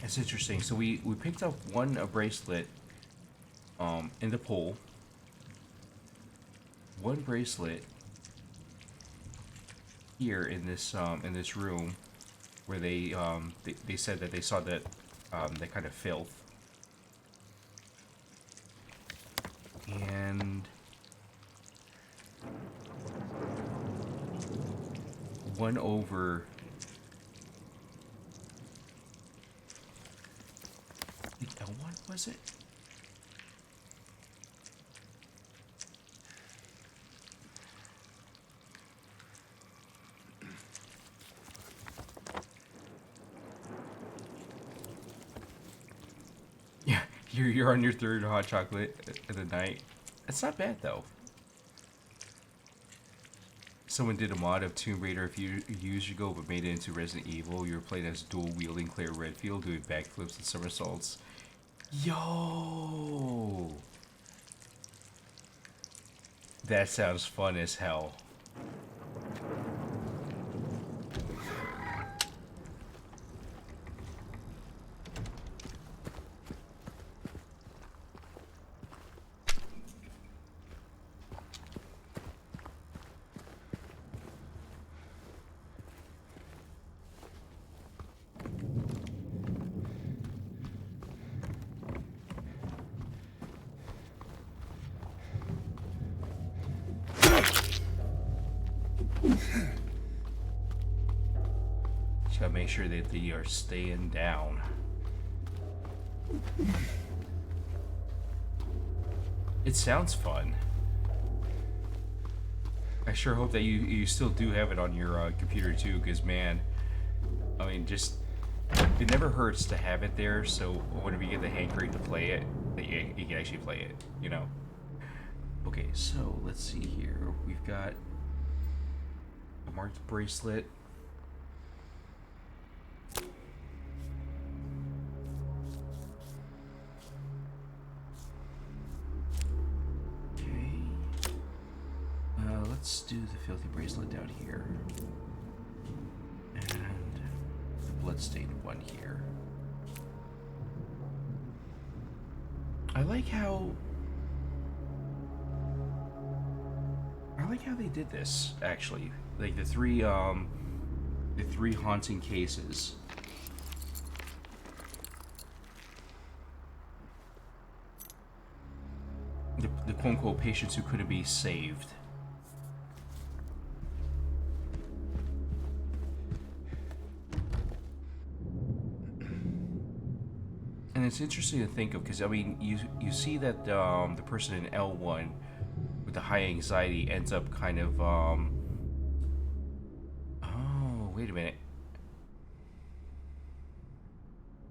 That's interesting. So we picked up one bracelet in the pool. One bracelet here in this room where they said that they saw that kind of filth. And one over the L1, was it? Yeah, you're on your third hot chocolate of the night. That's not bad though. Someone did a mod of Tomb Raider a few years ago, but made it into Resident Evil. You were playing as dual-wielding Claire Redfield, doing backflips and somersaults. Yo! That sounds fun as hell. Just gotta make sure that they are staying down. It sounds fun. I sure hope that you still do have it on your computer too, because man, I mean, just it never hurts to have it there. So whenever you get the hankering to play it, that you can actually play it. You know. Okay, so let's see here. We've got a marked bracelet. Okay. Let's do the filthy bracelet down here. And the bloodstained one here. I like how they did this, actually. Like the three haunting cases. The quote-unquote patients who couldn't be saved. And it's interesting to think of, because I mean, you see that the person in L1 with the high anxiety ends up kind of oh, wait a minute.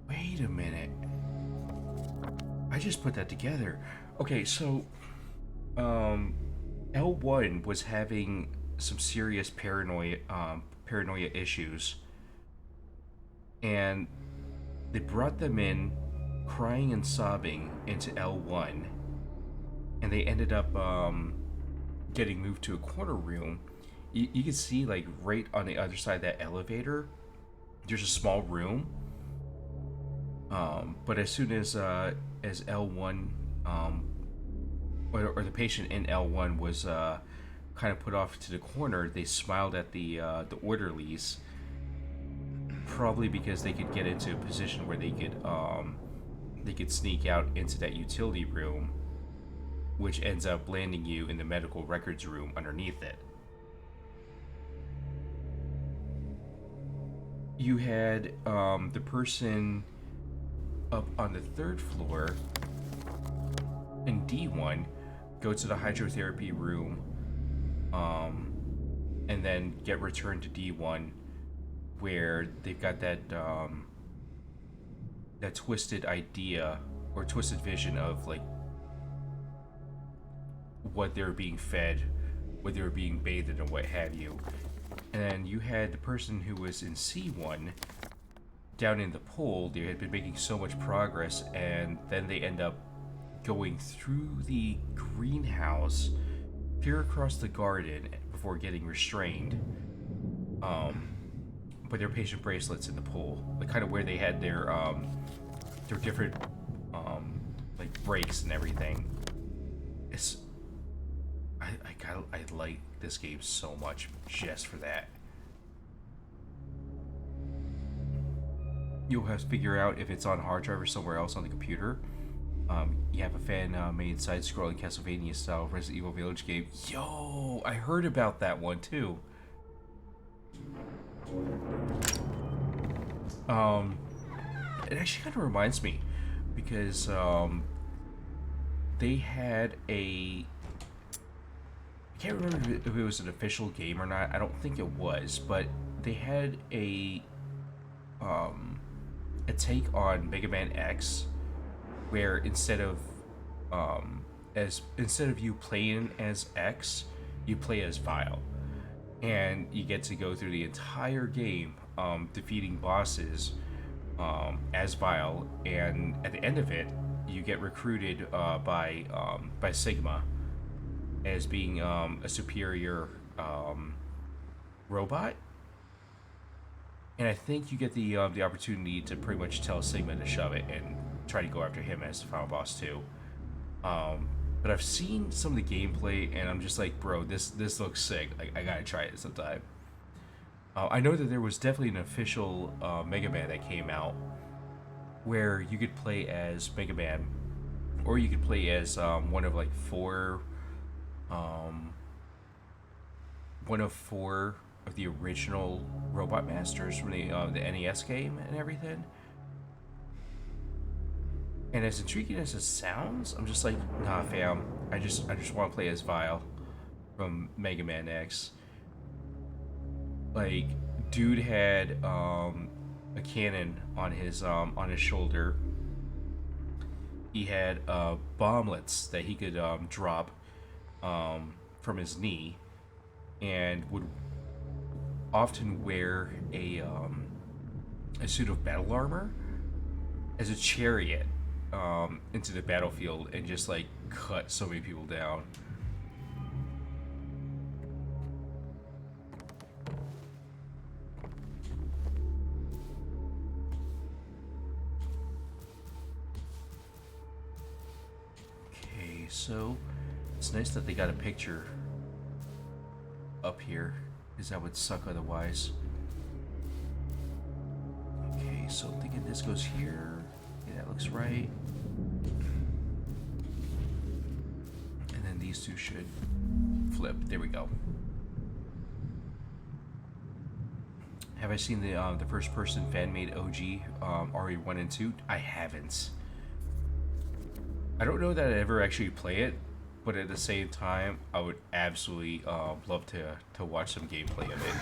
Wait a minute. I just put that together. Okay, so L1 was having some serious paranoia issues, and they brought them in crying and sobbing into L1, and they ended up getting moved to a corner room. You can see, like, right on the other side of that elevator, there's a small room. But as soon as L1 or the patient in L1 was kind of put off to the corner, they smiled at the orderlies, probably because they could get into a position where they could sneak out into that utility room, which ends up landing you in the medical records room underneath it. You had the person up on the third floor in D1 go to the hydrotherapy room, and then get returned to D1, where they've got that that twisted idea or twisted vision of, like, what they're being fed, what they were being bathed in, and what have you. And then you had the person who was in C1 down in the pool. They had been making so much progress, and then they end up going through the greenhouse, clear across the garden before getting restrained. But their patient bracelets in the pool, like kind of where they had their different like breaks and everything. I like this game so much just for that. You'll have to figure out if it's on hard drive or somewhere else on the computer. You have a fan-made side-scrolling Castlevania-style Resident Evil Village game. Yo, I heard about that one too. It actually kind of reminds me, because they had a... I can't remember if it was an official game or not. I don't think it was, but they had a take on Mega Man X, where instead of you playing as X, you play as Vile, and you get to go through the entire game defeating bosses as Vile, and at the end of it, you get recruited by Sigma as being a superior robot. And I think you get the opportunity to pretty much tell Sigma to shove it and try to go after him as the final boss too. But I've seen some of the gameplay, and I'm just like, bro, this looks sick. Like, I gotta try it sometime. I know that there was definitely an official Mega Man that came out where you could play as Mega Man, or you could play as one of four of the original Robot Masters from the NES game and everything. And as intriguing as it sounds, I'm just like, nah, fam. I just want to play as Vile from Mega Man X. Like, dude had a cannon on his shoulder. He had bomblets that he could drop from his knee, and would often wear a suit of battle armor as a chariot into the battlefield and just like cut so many people down. Okay, so it's nice that they got a picture up here, because that would suck otherwise. Okay, so I'm thinking this goes here. Yeah, that looks right. And then these two should flip. There we go. Have I seen the first-person fan-made OG RE1 and 2? I haven't. I don't know that I'd ever actually play it, but at the same time, I would absolutely love to watch some gameplay of it.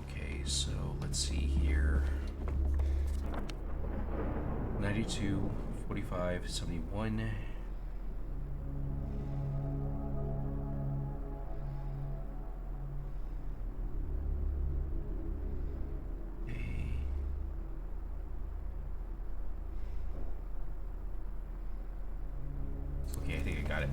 Okay, so let's see here. 92, 45, 71. Okay, I think I got it.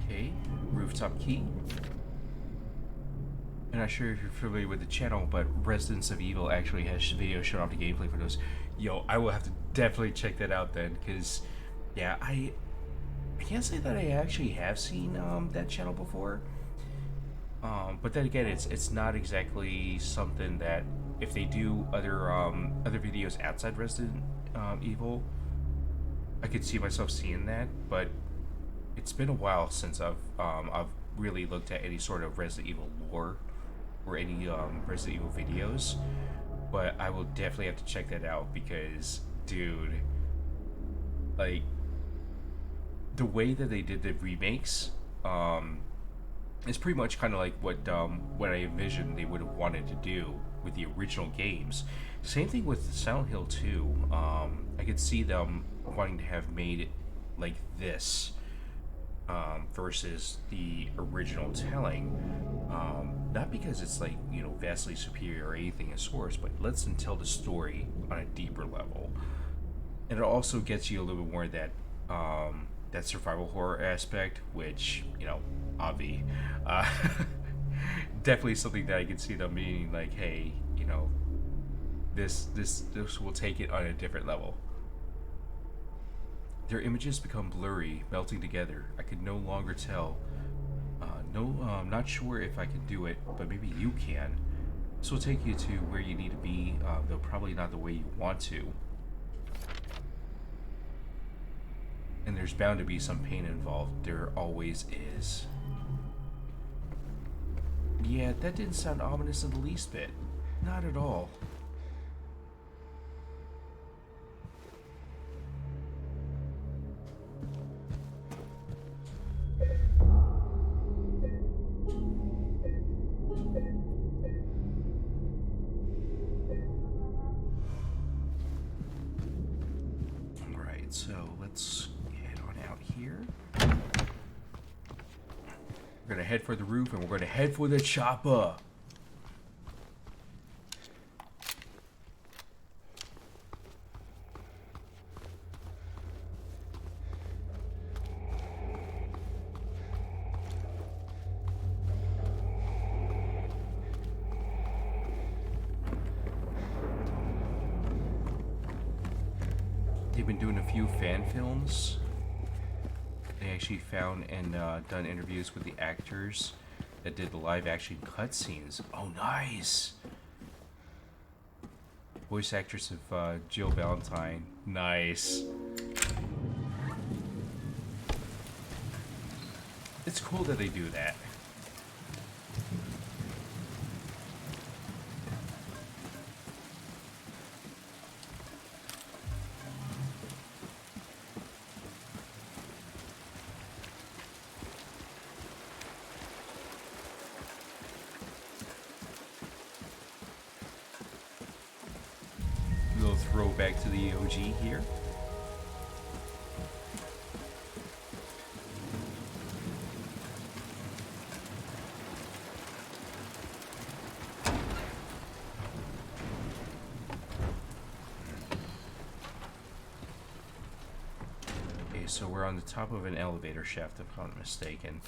Okay, rooftop key. I'm not sure if you're familiar with the channel, but Residents of Evil actually has videos showing off the gameplay for those. Yo, I will have to definitely check that out then, because, yeah, I can't say that I actually have seen that channel before. But then again, it's not exactly something that, if they do other videos outside Resident Evil, I could see myself seeing that. But it's been a while since I've really looked at any sort of Resident Evil lore or any Resident Evil videos, but I will definitely have to check that out because, dude, like, the way that they did the remakes is pretty much kind of like what I envisioned they would have wanted to do with the original games. Same thing with Silent Hill 2. I could see them wanting to have made it like this versus the original telling. Not because it's like, you know, vastly superior or anything as source, but lets them tell the story on a deeper level. And it also gets you a little bit more of that that survival horror aspect, which, you know, obvi. Definitely something that I can see them being like, hey, you know, this will take it on a different level. Their images become blurry, melting together. I could no longer tell. I'm not sure if I can do it, but maybe you can. This will take you to where you need to be, though probably not the way you want to. And there's bound to be some pain involved. There always is. Yeah, that didn't sound ominous in the least bit. Not at all. Alright, so let's head on out here. We're gonna head for the roof and we're gonna head for the chopper. They've been doing a few fan films. They actually found and done interviews with the actors that did the live action cutscenes. Oh, nice! Voice actress of Jill Valentine. Nice. It's cool that they do that. Little throwback to the OG here. Okay, so we're on the top of an elevator shaft, if I'm not mistaken.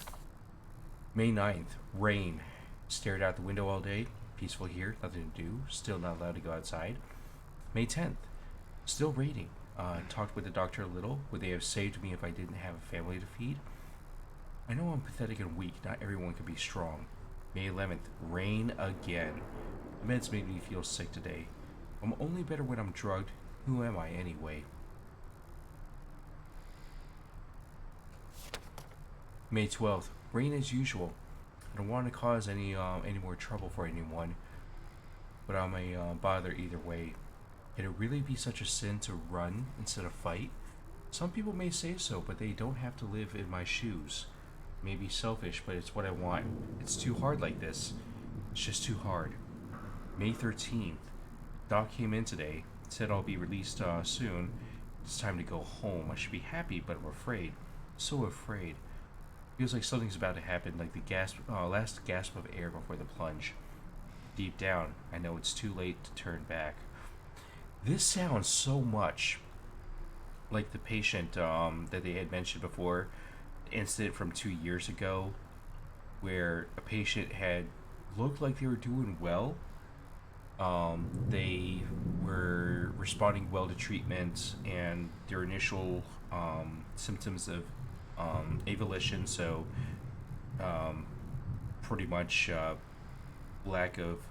May 9th, rain. Stared out the window all day. Peaceful here, nothing to do. Still not allowed to go outside. May 10th, still raining. Talked with the doctor a little. Would they have saved me if I didn't have a family to feed? I know I'm pathetic and weak. Not everyone can be strong. May 11th, rain again. The meds made me feel sick today. I'm only better when I'm drugged. Who am I anyway? May 12th, rain as usual. I don't want to cause any more trouble for anyone, but I may bother either way. Can it really be such a sin to run instead of fight? Some people may say so, but they don't have to live in my shoes. It may be selfish, but it's what I want. It's too hard like this. It's just too hard. May 13th. Doc came in today. Said I'll be released soon. It's time to go home. I should be happy, but I'm afraid. So afraid. Feels like something's about to happen, like the last gasp of air before the plunge. Deep down, I know it's too late to turn back. This sounds so much like the patient that they had mentioned before, the incident from 2 years ago, where a patient had looked like they were doing well. They were responding well to treatment, and their initial symptoms of avolition, so pretty much lack of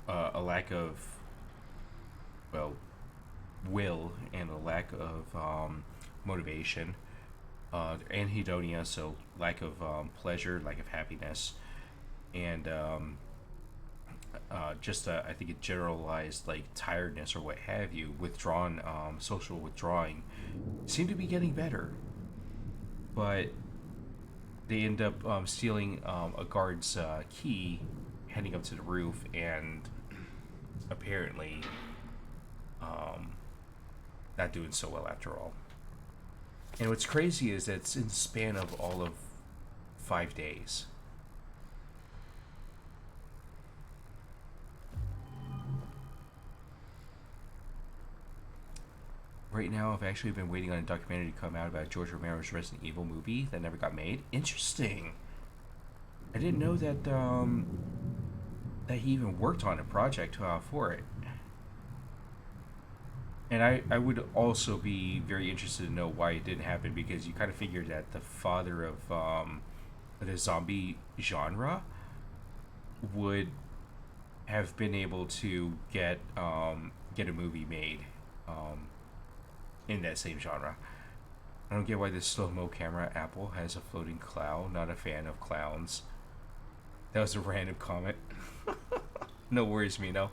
a lack of will and a lack of motivation, anhedonia, so lack of pleasure, lack of happiness, and I think a generalized like tiredness or what have you, withdrawn, social withdrawing, seem to be getting better, but they end up stealing a guard's key, heading up to the roof, and apparently not doing so well after all. And what's crazy is that it's in the span of all of 5 days. Right now, I've actually been waiting on a documentary to come out about George Romero's Resident Evil movie that never got made. Interesting. I didn't know that that he even worked on a project for it. And I would also be very interested to know why it didn't happen, because you kind of figured that the father of the zombie genre would have been able to get a movie made in that same genre. I don't get why this slow-mo camera Apple has a floating cloud. Not a fan of clowns. That was a random comment. No worries, Mino.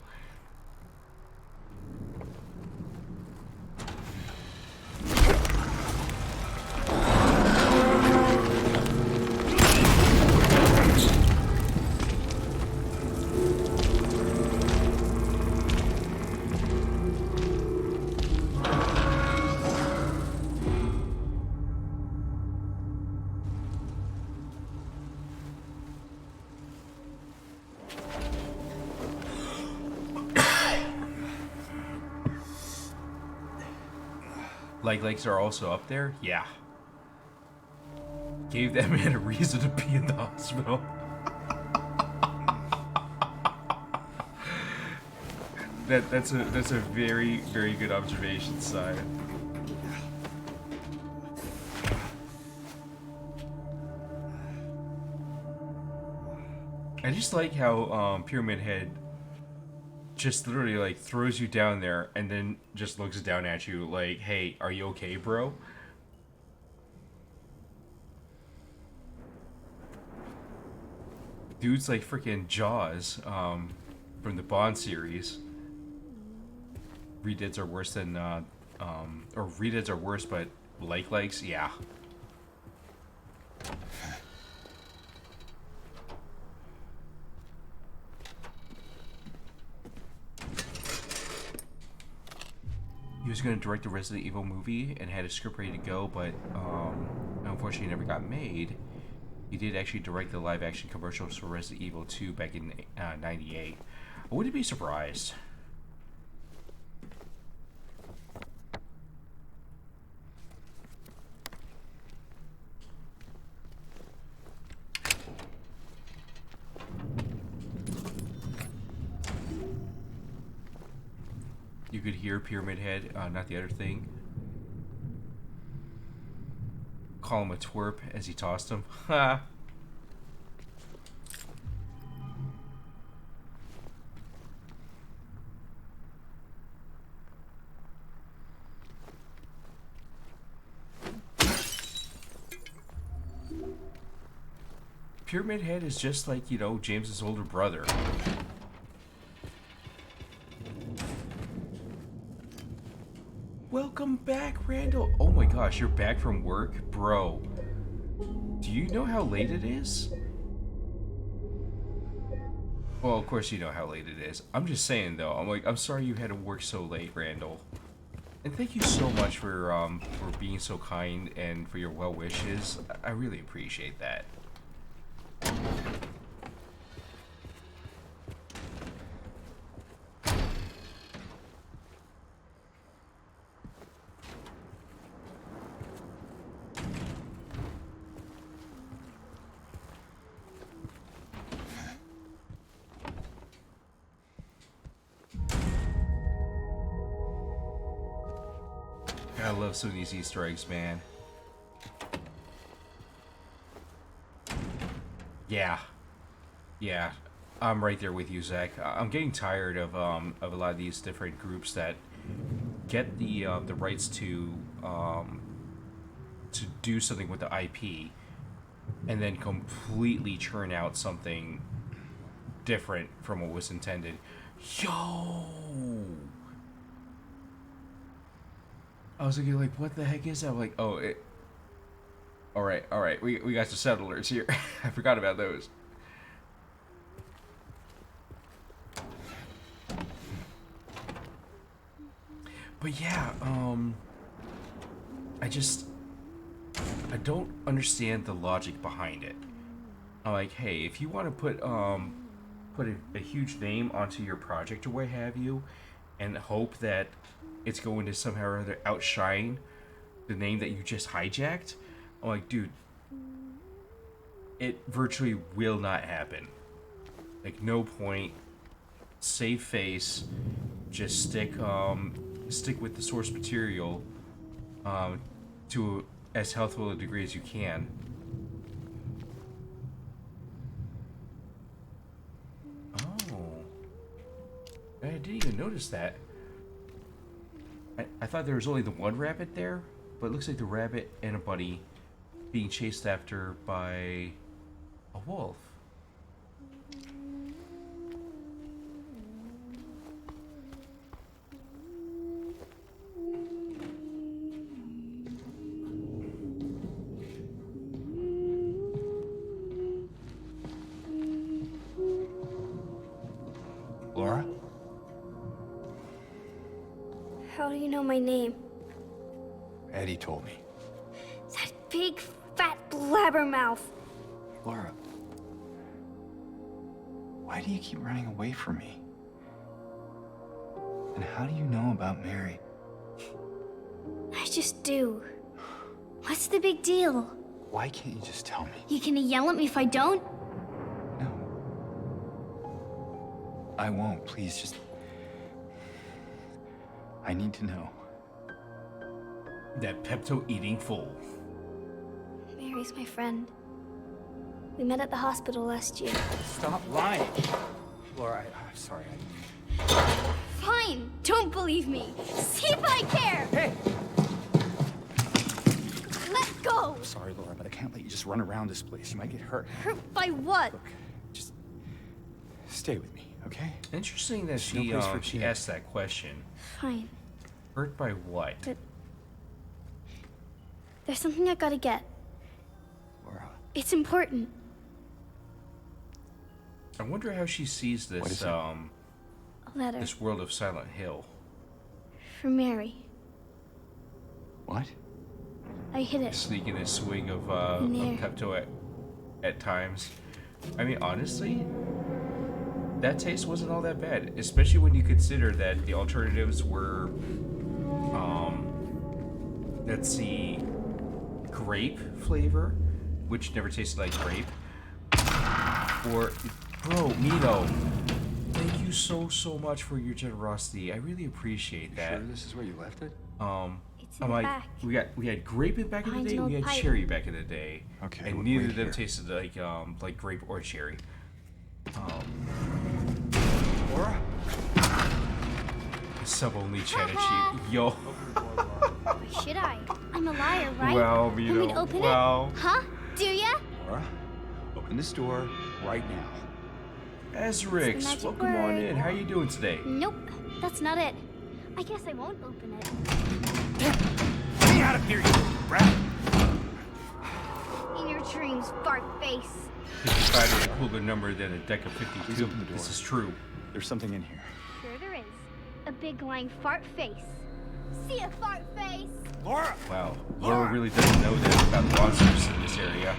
Like legs are also up there? Yeah. Gave that man a reason to be in the hospital. That's a very, very good observation, Simon. I just like how Pyramid Head just literally like throws you down there and then just looks down at you like, "Hey, are you okay, bro?" Dude's like freaking Jaws, from the Bond series. Redeads are worse than, or redeads are worse, but likes, yeah. He was going to direct a Resident Evil movie and had a script ready to go, but unfortunately never got made. He did actually direct the live-action commercials for Resident Evil 2 back in '98. I wouldn't be surprised. You could hear Pyramid Head, not the other thing, call him a twerp as he tossed him. Ha! Pyramid Head is just like, you know, James's older brother. Welcome back, Randall. Oh my gosh, you're back from work? Bro, do you know how late it is? Well, of course you know how late it is. I'm just saying, though. I'm sorry you had to work so late, Randall. And thank you so much for being so kind and for your well wishes. I really appreciate that. I love some of these Easter eggs, man. Yeah, I'm right there with you, Zach. I'm getting tired of a lot of these different groups that get the rights to do something with the IP, and then completely churn out something different from what was intended. Yo! I was thinking, like, what the heck is that? I'm like, oh, it... Alright, we got some settlers here. I forgot about those. But yeah, I don't understand the logic behind it. I'm like, hey, if you want to put a huge name onto your project or what have you, and hope that it's going to somehow or other outshine the name that you just hijacked, I'm like, dude, it virtually will not happen. Like, no point. Save face. Just stick with the source material to as healthful a degree as you can. Oh, I didn't even notice that. I thought there was only the one rabbit there, but it looks like the rabbit and a bunny being chased after by a wolf. Laura? How do you know my name? Eddie told me. That big, fat blabbermouth. Laura, why do you keep running away from me? And how do you know about Mary? I just do. What's the big deal? Why can't you just tell me? You gonna yell at me if I don't? No. I won't. Please, just... I need to know. That Pepto-eating fool. Mary's my friend. We met at the hospital last year. Stop lying. Laura, I'm sorry. Fine, don't believe me. See if I care. Hey! Let go. Sorry, Laura, but I can't let you just run around this place. You might get hurt. Hurt by what? Look, just stay with me, okay? Interesting that no she place for she kids. asked that question. Fine, Hurt by what? but there's something I gotta get. Laura, It's important. I wonder how she sees What is this it? A letter this world of Silent Hill. for Mary. what? I hid it. Sneaking a swig of In there. Pepto at times. I mean, honestly, that taste wasn't all that bad, especially when you consider that the alternatives were, let's see, grape flavor, which never tasted like grape, or, bro, Mito, thank you so much for your generosity. I really appreciate that. Sure this is where you left it? It's in I'm the like, back. we had grape back in the Behind day, an we old had pipe. cherry back in the day. Okay, And wait neither of them here. tasted like grape or cherry. Laura? Sub only chat at you. Yo. Why should I? I'm a liar, right? Well, Want me Mito, to open well. it? Huh? Do ya? Laura, open this door right now. Ezrix, magic welcome on word. in. How you doing today? Nope, that's not it. I guess I won't open it. Get me out of here, you rat! In your dreams, fart face. 55 is a cooler number than a deck of Please 52. open the door. This is true. There's something in here. Sure there is. A big lying fart face. See a fart face? Laura! Wow. Laura really doesn't know that about monsters in this area.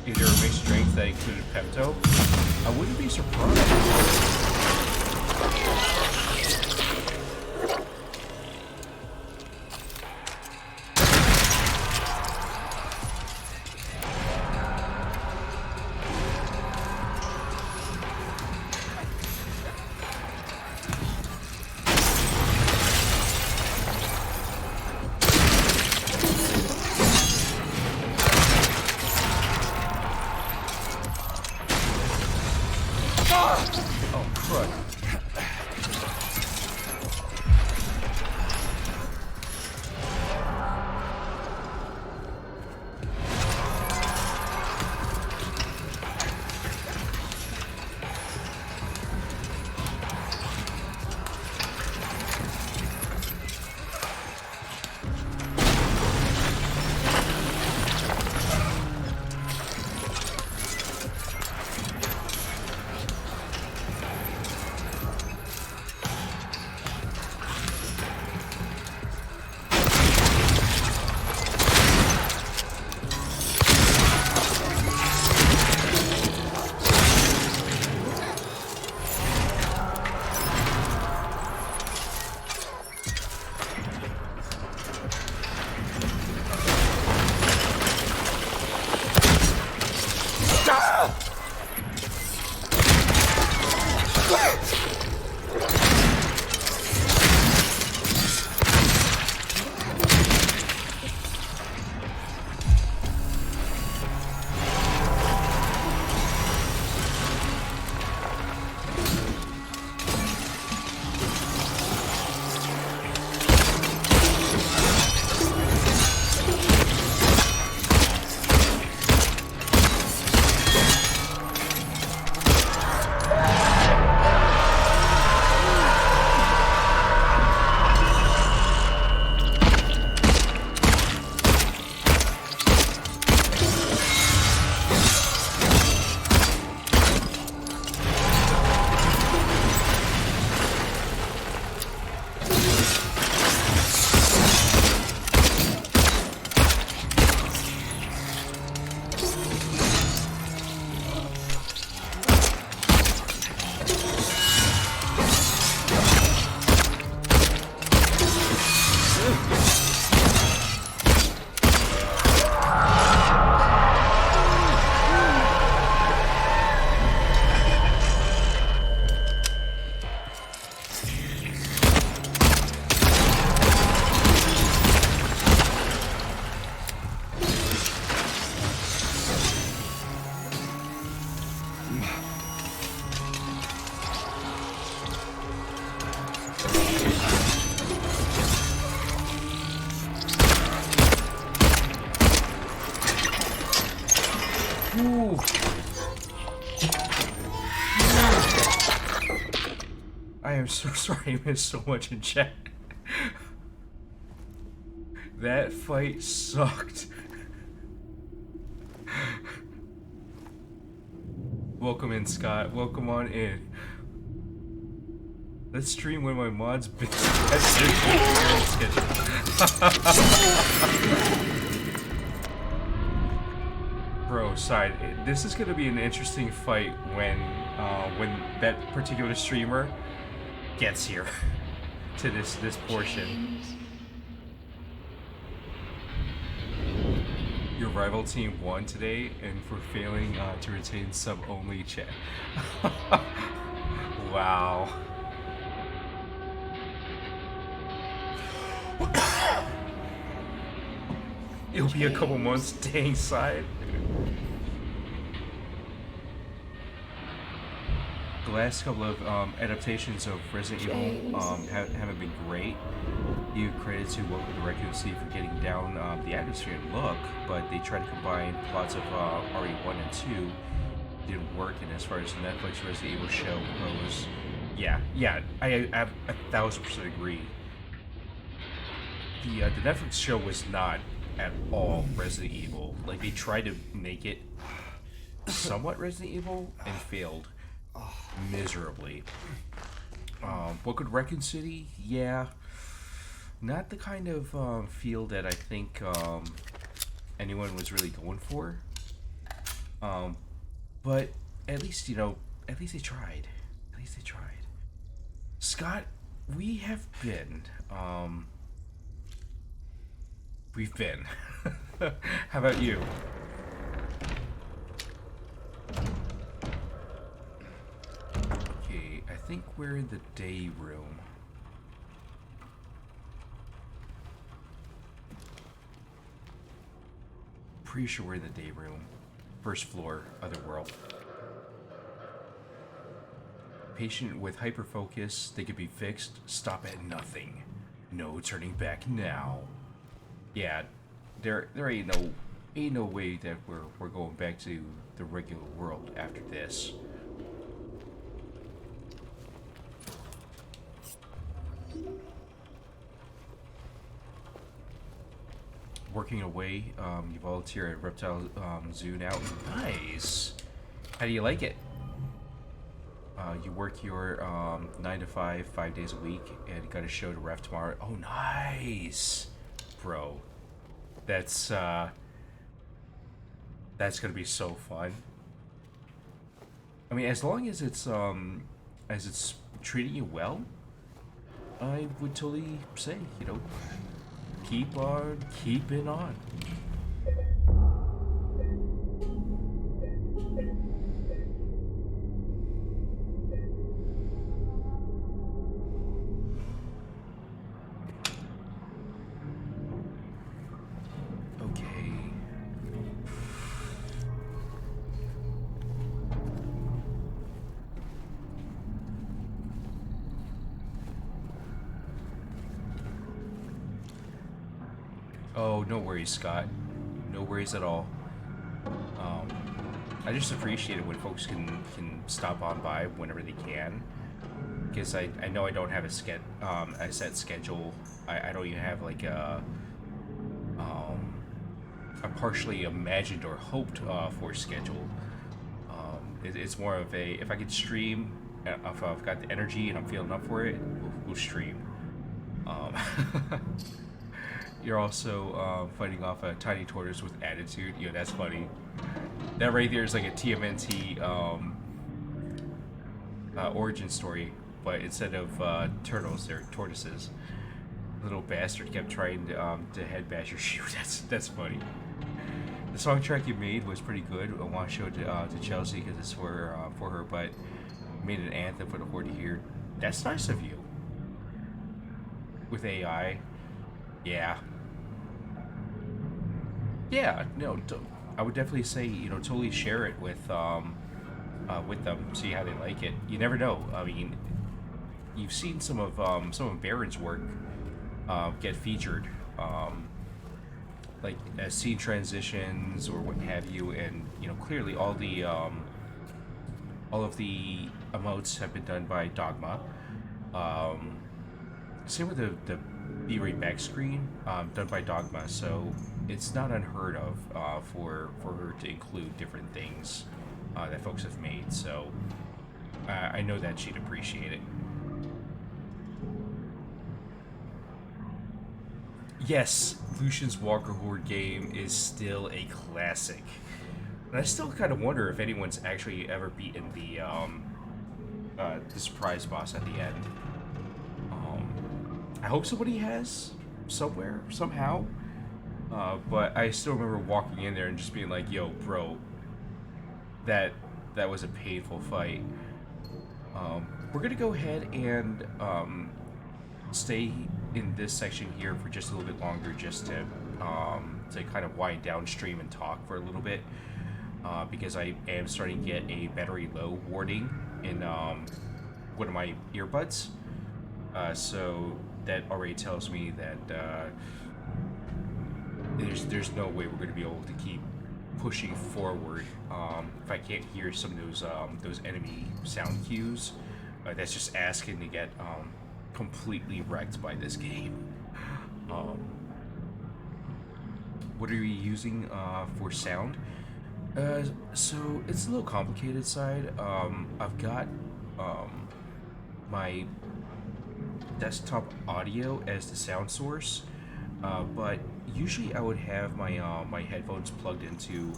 Either a mixed drink that included Pepto? I wouldn't be surprised. I am so sorry I missed so much in chat. That fight sucked. Welcome in, Scott. Welcome on in. Let's stream when my mod's been Bro, side. This is gonna be an interesting fight when that particular streamer gets here to this portion. Your rival team won today, and for failing to retain sub-only chat. Wow. It'll be a couple months, dang side. The last couple of adaptations of Resident Evil haven't been great. Give credit to Welcome to Raccoon City for getting down the atmosphere and look, but they tried to combine plots of RE1 and 2. Didn't work, and as far as the Netflix Resident Evil show goes, yeah, I 1000% agree. The Netflix show was not at all Resident Evil. Like, they tried to make it somewhat Resident Evil and failed miserably. Welcome to Raccoon City, yeah. Not the kind of feel that I think anyone was really going for. But at least, at least they tried. At least they tried. Scott, we have been, we've been. How about you? Okay, I think we're in the day room. Pretty sure we're in the day room. First floor, other world. Patient with hyperfocus, they could be fixed. Stop at nothing. No turning back now. Yeah, there ain't no way that we're going back to the regular world after this. Working away, you volunteer at Reptile Zoo now. Nice. How do you like it? You work your 9 to 5, 5 days a week, and you got a show to ref tomorrow. Oh, nice, bro. That's gonna be so fun. I mean, as long as it's treating you well, I would totally say, keep on keeping on. Okay. Oh, no worries, Scott. No worries at all. I just appreciate it when folks can stop on by whenever they can, because I know I don't have a set schedule. I don't even have like a partially imagined or hoped for schedule. It's more of a, if I can stream, if I've got the energy and I'm feeling up for it, we'll stream. You're also fighting off a tiny tortoise with attitude. That's funny. That right there is like a TMNT origin story, but instead of turtles, they're tortoises. Little bastard kept trying to head bash your shoe. That's funny. The song track you made was pretty good. I want to show it to Chelsea because it's for her, but made an anthem for the horde to hear. That's nice of you. With AI. Yeah. Yeah, no, I would definitely say, totally share it with them, see how they like it. You never know. I mean, you've seen some of Baron's work get featured, like as scene transitions or what have you, and clearly all of the emotes have been done by Dogma. Same with the B-rate back screen, done by Dogma, so it's not unheard of for her to include different things that folks have made. So I know that she'd appreciate it. Yes, Lucian's Walker Horde game is still a classic. And I still kind of wonder if anyone's actually ever beaten the surprise boss at the end. I hope somebody has, somewhere, somehow. But I still remember walking in there and just being like, "Yo, bro, that was a painful fight." We're gonna go ahead and stay in this section here for just a little bit longer, just to kind of wind down stream and talk for a little bit, because I am starting to get a battery low warning in one of my earbuds. So that already tells me that there's no way we're going to be able to keep pushing forward if I can't hear some of those enemy sound cues. That's just asking to get completely wrecked by this game. What are you using for sound? So it's a little complicated side. I've got my desktop audio as the sound source, but usually I would have my headphones plugged into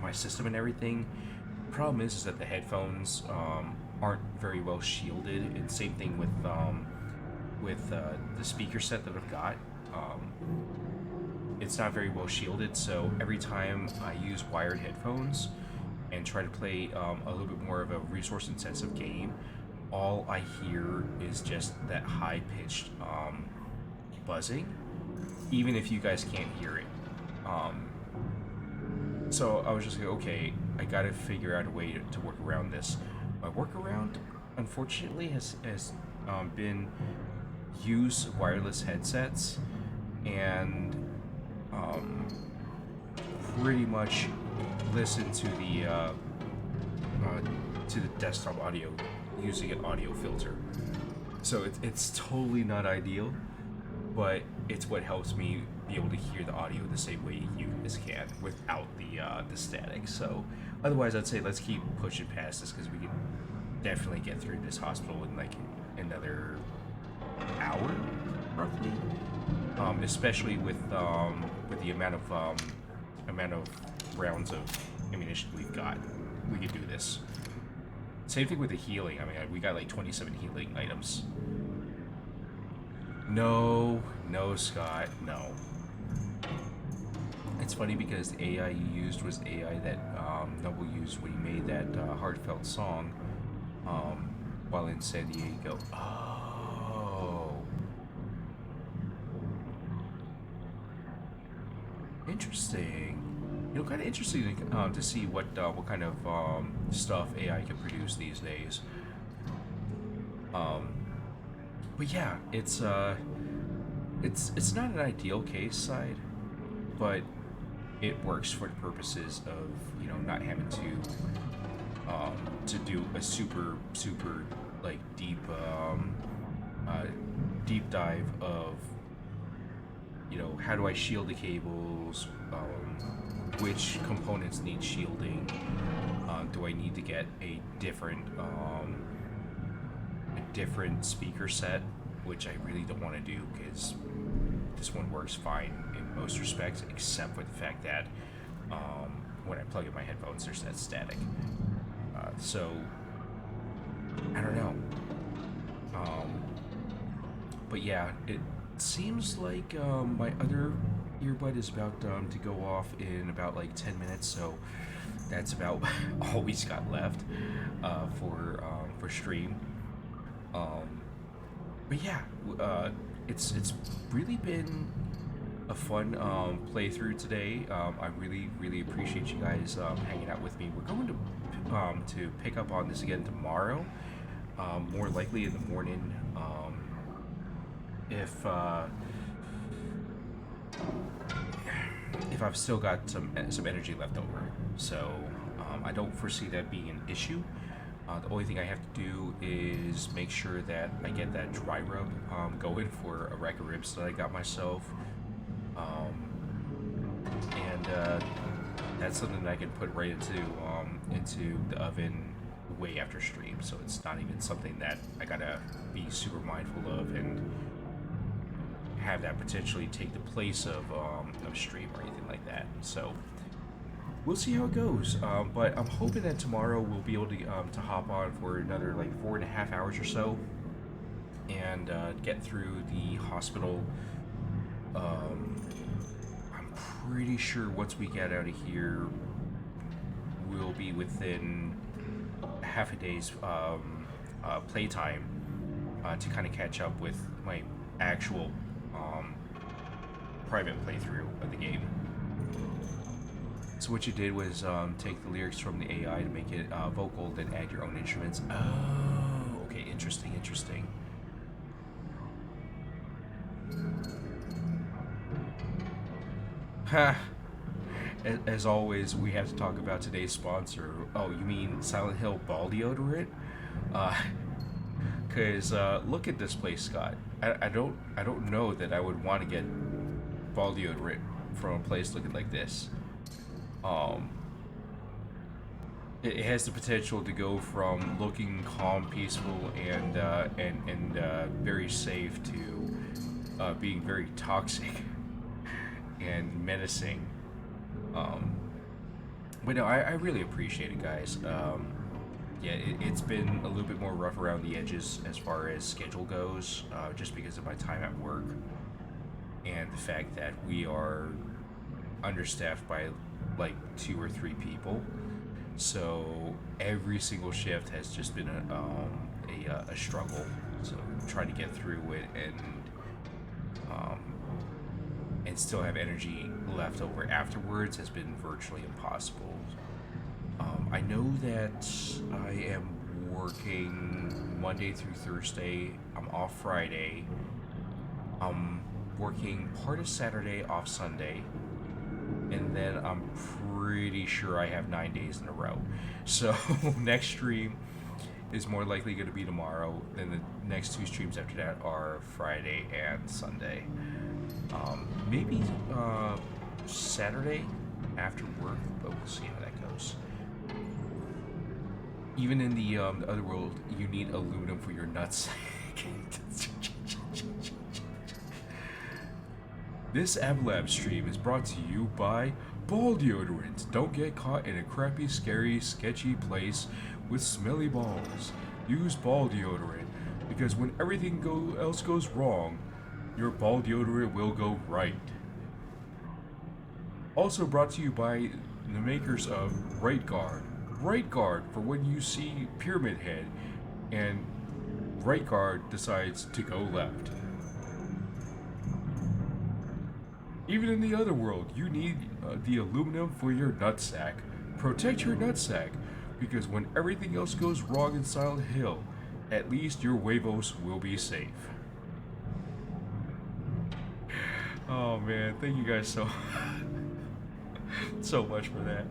my system and everything. Problem is that the headphones aren't very well shielded, and same thing with the speaker set that I've got. It's not very well shielded, so every time I use wired headphones and try to play a little bit more of a resource-intensive game, all I hear is just that high-pitched buzzing, even if you guys can't hear it. So I was just like, okay, I gotta figure out a way to work around this. My workaround, unfortunately, has been use wireless headsets and pretty much listen to the desktop audio using an audio filter. So it's totally not ideal, but it's what helps me be able to hear the audio the same way you guys can without the static. So otherwise, I'd say let's keep pushing past this, because we can definitely get through this hospital in like another hour, roughly. Especially with the amount of rounds of ammunition we've got, we could do this. Same thing with the healing. I mean, we got like 27 healing items. No, Scott, no. It's funny because the AI you used was the AI that Noble used when he made that heartfelt song while in San Diego. Oh. Interesting. You know, kind of interesting to see what kind of stuff AI can produce these days. But yeah, it's not an ideal case side, but it works for the purposes of, you know, not having to do a super like deep dive of, you know, how do I shield the cables, which components need shielding, do I need to get a different speaker set, which I really don't want to do, because this one works fine in most respects, except for the fact that when I plug in my headphones, there's that static. So I don't know. But yeah, it seems like my other earbud is about to go off in about like 10 minutes, so that's about all we've got left for stream. But yeah, it's really been a fun playthrough today. I really appreciate you guys hanging out with me. We're going to pick up on this again tomorrow, more likely in the morning. If I've still got some energy left over, so I don't foresee that being an issue. The only thing I have to do is make sure that I get that dry rub going for a rack of ribs that I got myself. And that's something that I can put right into the oven way after stream, so it's not even something that I gotta be super mindful of and have that potentially take the place of stream or anything like that. So we'll see how it goes. But I'm hoping that tomorrow we'll be able to hop on for another like 4.5 hours or so and get through the hospital. I'm pretty sure once we get out of here, we'll be within half a day's playtime to kind of catch up with my actual private playthrough of the game. So what you did was take the lyrics from the AI to make it vocal, then add your own instruments. Oh, okay, interesting, interesting. Ha! As always, we have to talk about today's sponsor. Oh, you mean Silent Hill ball deodorant? Cause look at this place, Scott. I don't know that I would want to get ball deodorant from a place looking like this. It has the potential to go from looking calm, peaceful, and very safe to being very toxic and menacing. But no, I really appreciate it, guys. Yeah, it's been a little bit more rough around the edges as far as schedule goes, just because of my time at work and the fact that we are understaffed by like 2 or 3 people. So every single shift has just been a struggle. So trying to get through it and still have energy left over afterwards has been virtually impossible. I know that I am working Monday through Thursday. I'm off Friday. I'm working part of Saturday, off Sunday. And then I'm pretty sure I have 9 days in a row. So next stream is more likely going to be tomorrow. Then the next 2 streams after that are Friday and Sunday. Maybe Saturday after work, but we'll see how that goes. Even in the other world, you need aluminum for your nuts. This AbLab stream is brought to you by ball deodorant. Don't get caught in a crappy, scary, sketchy place with smelly balls. Use ball deodorant, because when everything else goes wrong, your ball deodorant will go right. Also brought to you by the makers of Right Guard. Right Guard for when you see Pyramid Head and Right Guard decides to go left. Even in the other world, you need the aluminum for your nutsack. Protect your nutsack, because when everything else goes wrong in Silent Hill, at least your huevos will be safe. Oh man, thank you guys so much for that.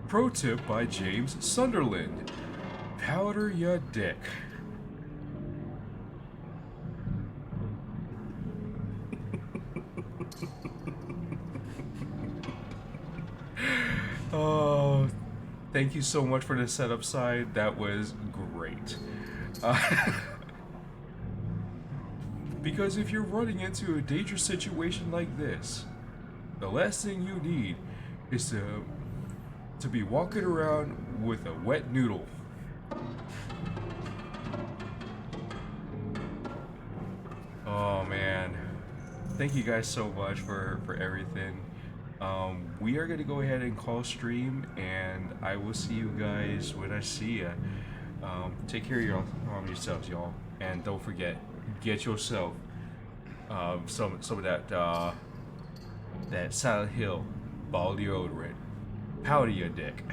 Pro tip by James Sunderland: powder ya dick. Oh, thank you so much for the setup side. That was great. Because if you're running into a dangerous situation like this, the last thing you need is to be walking around with a wet noodle. Oh man, thank you guys so much for everything. We are gonna go ahead and call stream, and I will see you guys when I see ya. Take care of yourselves, y'all, and don't forget, get yourself some of that Silent Hill ball deodorant. Powder your dick.